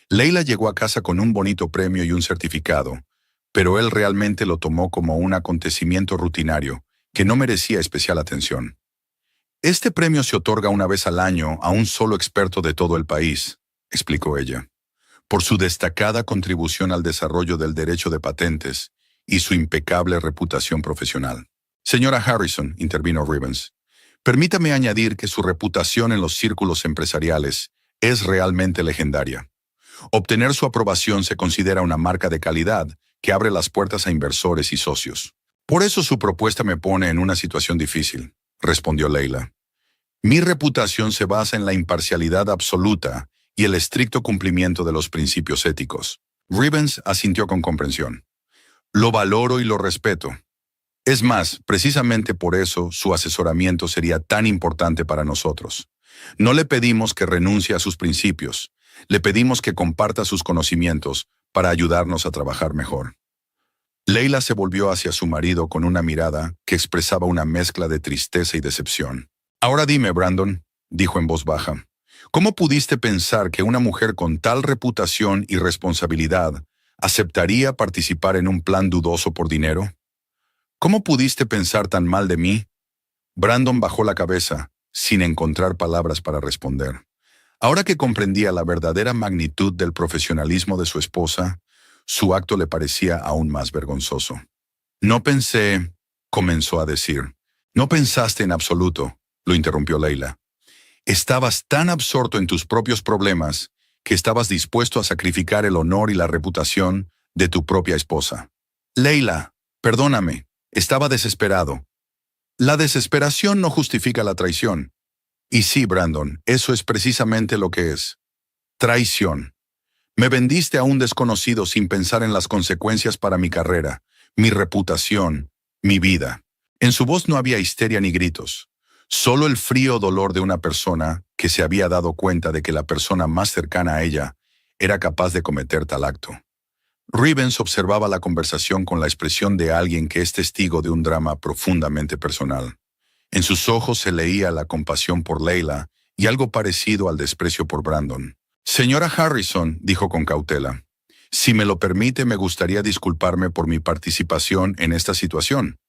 Leila llegó a casa con un bonito premio y un certificado, pero él realmente lo tomó como un acontecimiento rutinario que no merecía especial atención. Este premio se otorga una vez al año a un solo experto de todo el país, explicó ella, por su destacada contribución al desarrollo del derecho de patentes y su impecable reputación profesional. Señora Harrison, intervino Rivens, permítame añadir que su reputación en los círculos empresariales es realmente legendaria. Obtener su aprobación se considera una marca de calidad que abre las puertas a inversores y socios. Por eso su propuesta me pone en una situación difícil, respondió Leila. Mi reputación se basa en la imparcialidad absoluta y el estricto cumplimiento de los principios éticos. Rivens asintió con comprensión. Lo valoro y lo respeto. Es más, precisamente por eso su asesoramiento sería tan importante para nosotros. No le pedimos que renuncie a sus principios, le pedimos que comparta sus conocimientos para ayudarnos a trabajar mejor. Leila se volvió hacia su marido con una mirada que expresaba una mezcla de tristeza y decepción. Ahora dime, Brandon, dijo en voz baja, ¿cómo pudiste pensar que una mujer con tal reputación y responsabilidad aceptaría participar en un plan dudoso por dinero? ¿Cómo pudiste pensar tan mal de mí? Brandon bajó la cabeza, sin encontrar palabras para responder. Ahora que comprendía la verdadera magnitud del profesionalismo de su esposa, su acto le parecía aún más vergonzoso. No pensé, comenzó a decir. No pensaste en absoluto, lo interrumpió Leila. Estabas tan absorto en tus propios problemas que estabas dispuesto a sacrificar el honor y la reputación de tu propia esposa. Leila, perdóname, estaba desesperado. La desesperación no justifica la traición. Y sí, Brandon, eso es precisamente lo que es. Traición. Me vendiste a un desconocido sin pensar en las consecuencias para mi carrera, mi reputación, mi vida. En su voz no había histeria ni gritos, solo el frío dolor de una persona que se había dado cuenta de que la persona más cercana a ella era capaz de cometer tal acto. Rivens observaba la conversación con la expresión de alguien que es testigo de un drama profundamente personal. En sus ojos se leía la compasión por Leila y algo parecido al desprecio por Brandon. Señora Harrison, dijo con cautela, si me lo permite, me gustaría disculparme por mi participación en esta situación.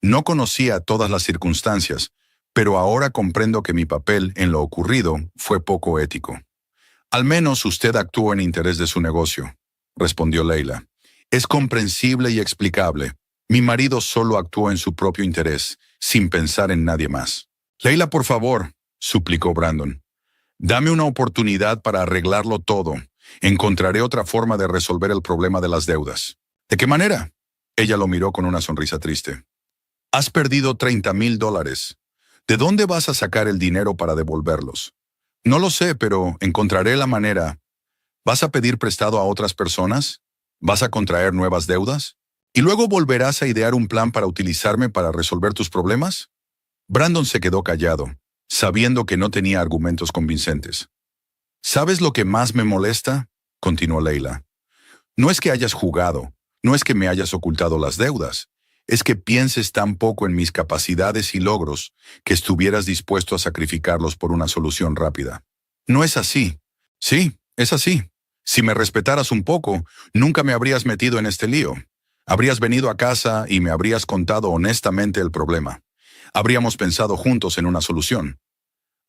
No conocía todas las circunstancias, pero ahora comprendo que mi papel en lo ocurrido fue poco ético. Al menos usted actuó en interés de su negocio, respondió Leila. Es comprensible y explicable. Mi marido solo actuó en su propio interés, sin pensar en nadie más. Leila, por favor, suplicó Brandon. Dame una oportunidad para arreglarlo todo. Encontraré otra forma de resolver el problema de las deudas. ¿De qué manera? Ella lo miró con una sonrisa triste. Has perdido $30,000. ¿De dónde vas a sacar el dinero para devolverlos? No lo sé, pero encontraré la manera. ¿Vas a pedir prestado a otras personas? ¿Vas a contraer nuevas deudas? ¿Y luego volverás a idear un plan para utilizarme para resolver tus problemas? Brandon se quedó callado, sabiendo que no tenía argumentos convincentes. ¿Sabes lo que más me molesta?, continuó Leila. No es que hayas jugado, no es que me hayas ocultado las deudas, es que pienses tan poco en mis capacidades y logros que estuvieras dispuesto a sacrificarlos por una solución rápida. No es así. Sí, es así. Si me respetaras un poco, nunca me habrías metido en este lío. Habrías venido a casa y me habrías contado honestamente el problema. Habríamos pensado juntos en una solución.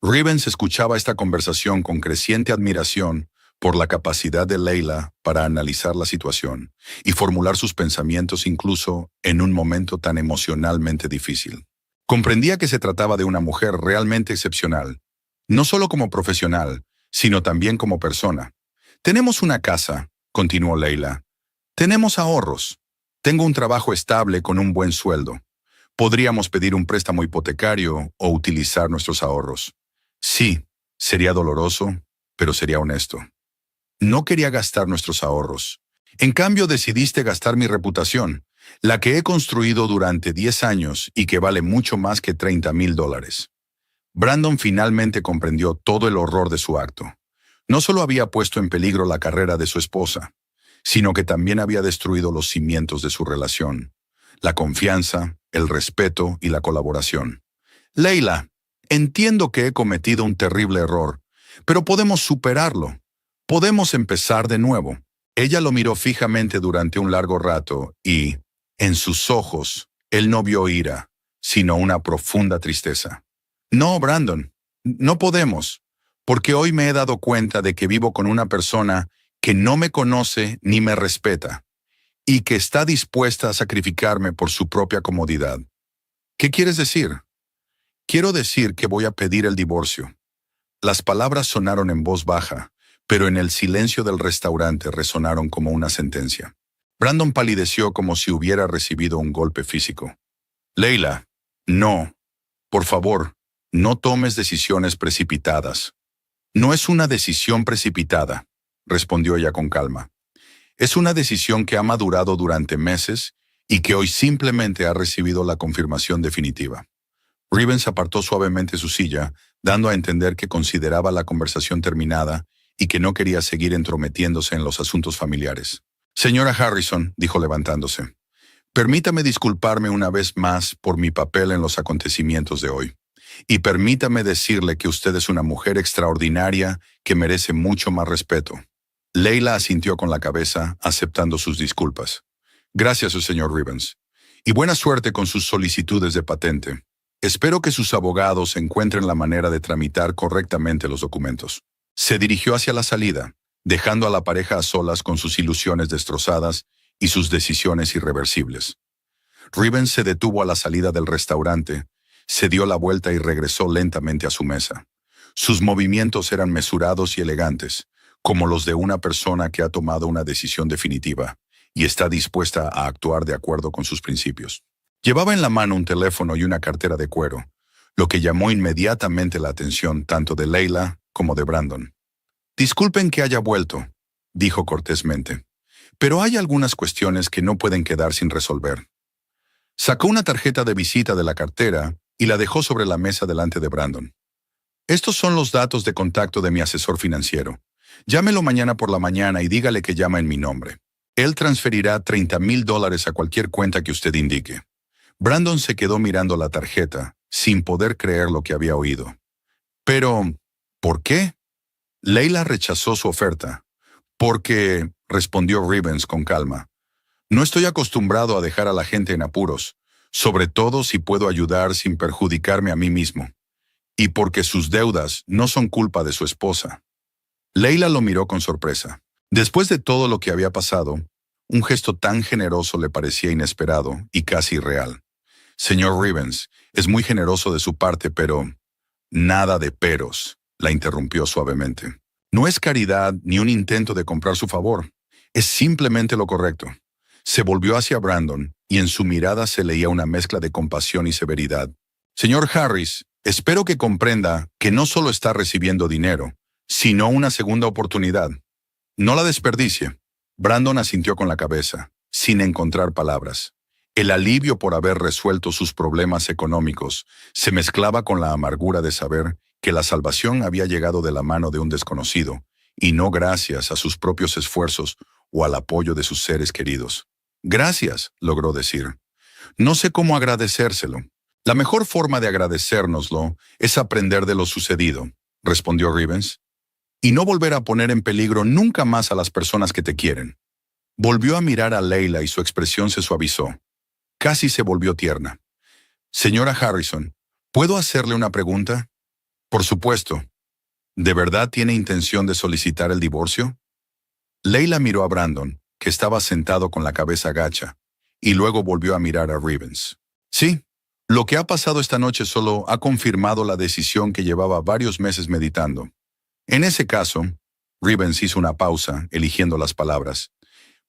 Rivens escuchaba esta conversación con creciente admiración por la capacidad de Leila para analizar la situación y formular sus pensamientos incluso en un momento tan emocionalmente difícil. Comprendía que se trataba de una mujer realmente excepcional, no solo como profesional, sino también como persona. Tenemos una casa, continuó Leila. Tenemos ahorros. Tengo un trabajo estable con un buen sueldo. Podríamos pedir un préstamo hipotecario o utilizar nuestros ahorros. Sí, sería doloroso, pero sería honesto. No quería gastar nuestros ahorros. En cambio, decidiste gastar mi reputación, la que he construido durante 10 años y que vale mucho más que $30,000. Brandon finalmente comprendió todo el horror de su acto. No solo había puesto en peligro la carrera de su esposa, sino que también había destruido los cimientos de su relación, la confianza, el respeto y la colaboración. Leila, entiendo que he cometido un terrible error, pero podemos superarlo. Podemos empezar de nuevo. Ella lo miró fijamente durante un largo rato y, en sus ojos, él no vio ira, sino una profunda tristeza. No, Brandon, no podemos, porque hoy me he dado cuenta de que vivo con una persona que no me conoce ni me respeta, y que está dispuesta a sacrificarme por su propia comodidad. ¿Qué quieres decir? Quiero decir que voy a pedir el divorcio. Las palabras sonaron en voz baja, pero en el silencio del restaurante resonaron como una sentencia. Brandon palideció como si hubiera recibido un golpe físico. Leila, no. Por favor, no tomes decisiones precipitadas. No es una decisión precipitada, respondió ella con calma. Es una decisión que ha madurado durante meses y que hoy simplemente ha recibido la confirmación definitiva. Rivens apartó suavemente su silla, dando a entender que consideraba la conversación terminada y que no quería seguir entrometiéndose en los asuntos familiares. Señora Harrison, dijo levantándose, permítame disculparme una vez más por mi papel en los acontecimientos de hoy. Y permítame decirle que usted es una mujer extraordinaria que merece mucho más respeto. Leila asintió con la cabeza, aceptando sus disculpas. Gracias, señor Rivens. Y buena suerte con sus solicitudes de patente. Espero que sus abogados encuentren la manera de tramitar correctamente los documentos. Se dirigió hacia la salida, dejando a la pareja a solas con sus ilusiones destrozadas y sus decisiones irreversibles. Rivens se detuvo a la salida del restaurante, se dio la vuelta y regresó lentamente a su mesa. Sus movimientos eran mesurados y elegantes, como los de una persona que ha tomado una decisión definitiva y está dispuesta a actuar de acuerdo con sus principios. Llevaba en la mano un teléfono y una cartera de cuero, lo que llamó inmediatamente la atención tanto de Leila como de Brandon. Disculpen que haya vuelto, dijo cortésmente, pero hay algunas cuestiones que no pueden quedar sin resolver. Sacó una tarjeta de visita de la cartera y la dejó sobre la mesa delante de Brandon. Estos son los datos de contacto de mi asesor financiero. Llámelo mañana por la mañana y dígale que llama en mi nombre. Él transferirá $30,000 a cualquier cuenta que usted indique. Brandon se quedó mirando la tarjeta, sin poder creer lo que había oído. Pero, ¿por qué? Leila rechazó su oferta. Porque, respondió Rivens con calma, no estoy acostumbrado a dejar a la gente en apuros, sobre todo si puedo ayudar sin perjudicarme a mí mismo. Y porque sus deudas no son culpa de su esposa. Leila lo miró con sorpresa. Después de todo lo que había pasado, un gesto tan generoso le parecía inesperado y casi irreal. Señor Rivens, es muy generoso de su parte, pero... Nada de peros, la interrumpió suavemente. No es caridad ni un intento de comprar su favor. Es simplemente lo correcto. Se volvió hacia Brandon y en su mirada se leía una mezcla de compasión y severidad. Señor Harris, Espero que comprenda que no solo está recibiendo dinero, sino una segunda oportunidad. No la desperdicie. Brandon asintió con la cabeza, sin encontrar palabras. El alivio por haber resuelto sus problemas económicos se mezclaba con la amargura de saber que la salvación había llegado de la mano de un desconocido, y no gracias a sus propios esfuerzos o al apoyo de sus seres queridos. Gracias, logró decir. No sé cómo agradecérselo. La mejor forma de agradecérnoslo es aprender de lo sucedido, respondió Rivens, y no volver a poner en peligro nunca más a las personas que te quieren. Volvió a mirar a Leila y su expresión se suavizó. Casi se volvió tierna. Señora Harrison, ¿puedo hacerle una pregunta? Por supuesto. ¿De verdad tiene intención de solicitar el divorcio? Leila miró a Brandon, que estaba sentado con la cabeza gacha, y luego volvió a mirar a Rivens. Sí, lo que ha pasado esta noche solo ha confirmado la decisión que llevaba varios meses meditando. En ese caso, Rivens hizo una pausa, eligiendo las palabras.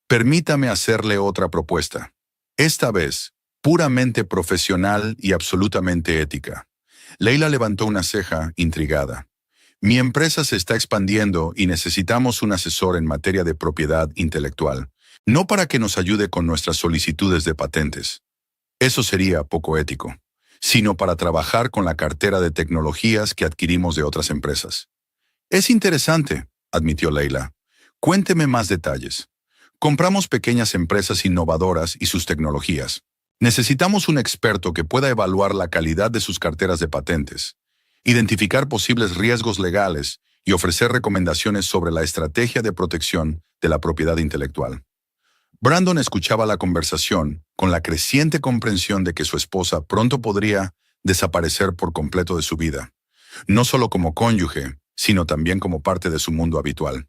Permítame hacerle otra propuesta. Esta vez, puramente profesional y absolutamente ética. Leila levantó una ceja, intrigada. Mi empresa se está expandiendo y necesitamos un asesor en materia de propiedad intelectual, no para que nos ayude con nuestras solicitudes de patentes. Eso sería poco ético, sino para trabajar con la cartera de tecnologías que adquirimos de otras empresas. Es interesante, admitió Leila. Cuénteme más detalles. Compramos pequeñas empresas innovadoras y sus tecnologías. Necesitamos un experto que pueda evaluar la calidad de sus carteras de patentes, identificar posibles riesgos legales y ofrecer recomendaciones sobre la estrategia de protección de la propiedad intelectual. Brandon escuchaba la conversación con la creciente comprensión de que su esposa pronto podría desaparecer por completo de su vida, no solo como cónyuge, sino también como parte de su mundo habitual.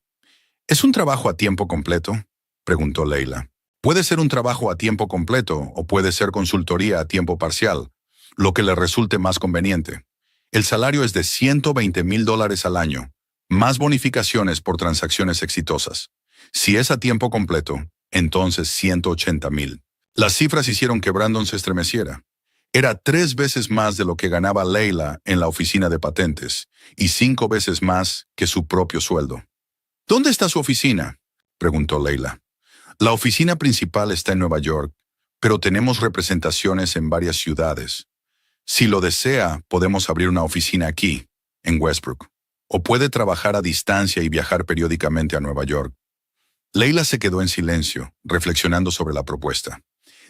¿Es un trabajo a tiempo completo?, preguntó Leila. Puede ser un trabajo a tiempo completo o puede ser consultoría a tiempo parcial, lo que le resulte más conveniente. El salario es de $120,000 al año, más bonificaciones por transacciones exitosas. Si es a tiempo completo, entonces 180,000. Las cifras hicieron que Brandon se estremeciera. Era 3 veces más de lo que ganaba Leila en la oficina de patentes y 5 veces más que su propio sueldo. ¿Dónde está su oficina?, preguntó Leila. La oficina principal está en Nueva York, pero tenemos representaciones en varias ciudades. Si lo desea, podemos abrir una oficina aquí, en Westbrook, o puede trabajar a distancia y viajar periódicamente a Nueva York. Leila se quedó en silencio, reflexionando sobre la propuesta.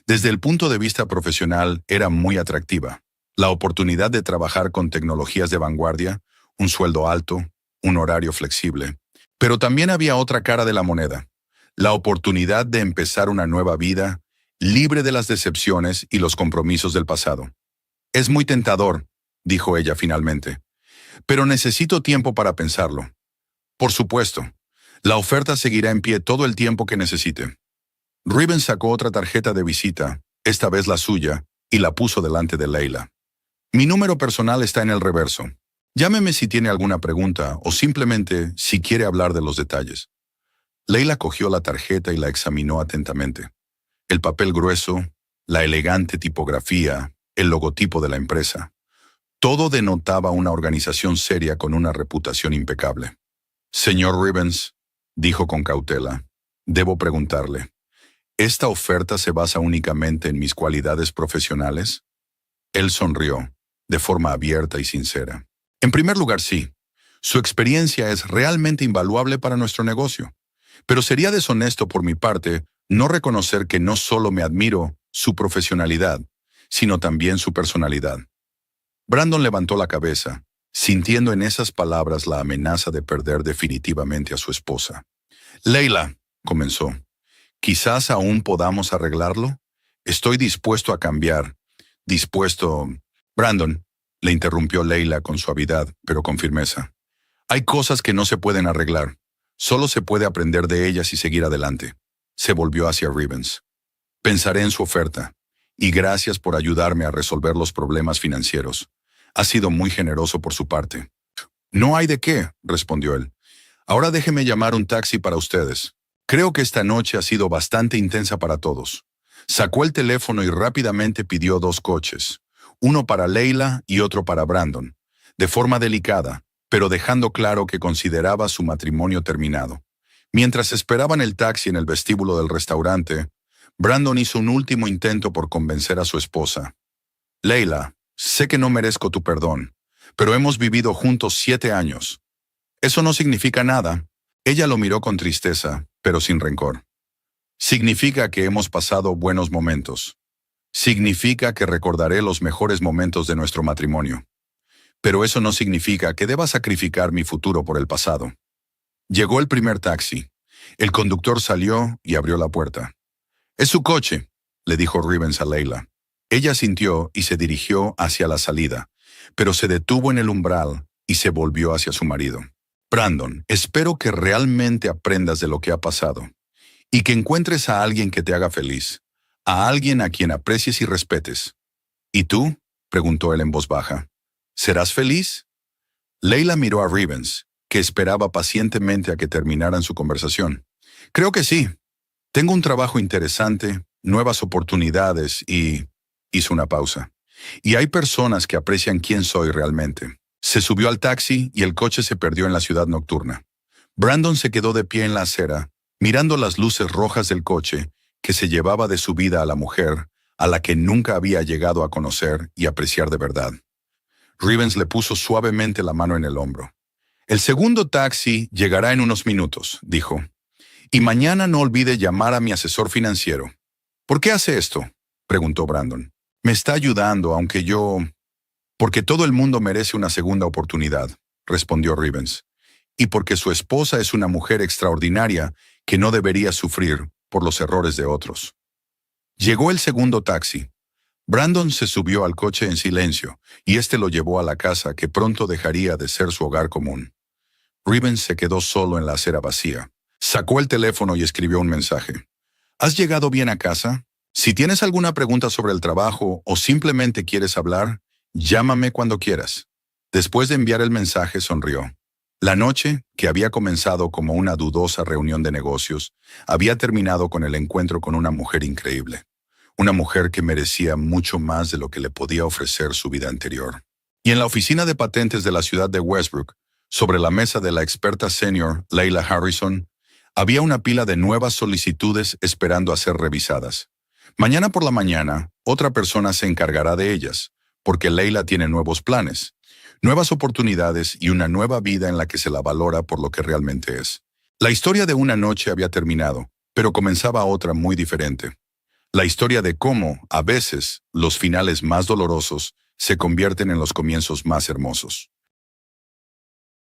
Desde el punto de vista profesional, era muy atractiva. La oportunidad de trabajar con tecnologías de vanguardia, un sueldo alto, un horario flexible. Pero también había otra cara de la moneda. La oportunidad de empezar una nueva vida, libre de las decepciones y los compromisos del pasado. Es muy tentador, dijo ella finalmente, pero necesito tiempo para pensarlo. Por supuesto, la oferta seguirá en pie todo el tiempo que necesite. Rivens sacó otra tarjeta de visita, esta vez la suya, y la puso delante de Leila. Mi número personal está en el reverso. Llámeme si tiene alguna pregunta o simplemente si quiere hablar de los detalles. Leila cogió la tarjeta y la examinó atentamente. El papel grueso, la elegante tipografía, el logotipo de la empresa. Todo denotaba una organización seria con una reputación impecable. Señor Rivens, dijo con cautela, debo preguntarle, ¿esta oferta se basa únicamente en mis cualidades profesionales? Él sonrió, de forma abierta y sincera. En primer lugar, sí. Su experiencia es realmente invaluable para nuestro negocio. Pero sería deshonesto por mi parte no reconocer que no solo me admiro su profesionalidad, sino también su personalidad. Brandon levantó la cabeza, sintiendo en esas palabras la amenaza de perder definitivamente a su esposa. Leila, comenzó, quizás aún podamos arreglarlo. Estoy dispuesto a cambiar. Dispuesto... Brandon, le interrumpió Leila con suavidad, pero con firmeza. Hay cosas que no se pueden arreglar. Solo se puede aprender de ellas y seguir adelante. Se volvió hacia Rivens. Pensaré en su oferta. Y gracias por ayudarme a resolver los problemas financieros. Ha sido muy generoso por su parte. No hay de qué, respondió él. Ahora déjeme llamar un taxi para ustedes. Creo que esta noche ha sido bastante intensa para todos. Sacó el teléfono y rápidamente pidió 2 coches. uno para Leila y otro para Brandon, de forma delicada, pero dejando claro que consideraba su matrimonio terminado. Mientras esperaban el taxi en el vestíbulo del restaurante, Brandon hizo un último intento por convencer a su esposa. Leila, sé que no merezco tu perdón, pero hemos vivido juntos 7 años. Eso no significa nada. Ella lo miró con tristeza, pero sin rencor. Significa que hemos pasado buenos momentos. Significa que recordaré los mejores momentos de nuestro matrimonio. Pero eso no significa que deba sacrificar mi futuro por el pasado. Llegó el primer taxi. El conductor salió y abrió la puerta. «Es su coche», le dijo Rivens a Leila. Ella sintió y se dirigió hacia la salida, pero se detuvo en el umbral y se volvió hacia su marido. «Brandon, espero que realmente aprendas de lo que ha pasado y que encuentres a alguien que te haga feliz, a alguien a quien aprecies y respetes». «¿Y tú?», preguntó él en voz baja. «¿Serás feliz?». Leila miró a Rivens, que esperaba pacientemente a que terminaran su conversación. «Creo que sí. Tengo un trabajo interesante, nuevas oportunidades y...» Hizo una pausa. «Y hay personas que aprecian quién soy realmente». Se subió al taxi y el coche se perdió en la ciudad nocturna. Brandon se quedó de pie en la acera, mirando las luces rojas del coche que se llevaba de su vida a la mujer a la que nunca había llegado a conocer y apreciar de verdad. Rivens le puso suavemente la mano en el hombro. «El segundo taxi llegará en unos minutos», dijo. «Y mañana no olvide llamar a mi asesor financiero». «¿Por qué hace esto?», preguntó Brandon. «Me está ayudando, aunque yo...». «Porque todo el mundo merece una segunda oportunidad», respondió Rivens. «Y porque su esposa es una mujer extraordinaria que no debería sufrir por los errores de otros». Llegó el segundo taxi. Brandon se subió al coche en silencio y este lo llevó a la casa que pronto dejaría de ser su hogar común. Rivens se quedó solo en la acera vacía. Sacó el teléfono y escribió un mensaje. «¿Has llegado bien a casa? Si tienes alguna pregunta sobre el trabajo o simplemente quieres hablar, llámame cuando quieras». Después de enviar el mensaje, sonrió. La noche, que había comenzado como una dudosa reunión de negocios, había terminado con el encuentro con una mujer increíble. Una mujer que merecía mucho más de lo que le podía ofrecer su vida anterior. Y en la oficina de patentes de la ciudad de Westbrook, sobre la mesa de la experta senior Leila Harrison, había una pila de nuevas solicitudes esperando a ser revisadas. Mañana por la mañana, otra persona se encargará de ellas, porque Leila tiene nuevos planes, nuevas oportunidades y una nueva vida en la que se la valora por lo que realmente es. La historia de una noche había terminado, pero comenzaba otra muy diferente. La historia de cómo, a veces, los finales más dolorosos se convierten en los comienzos más hermosos.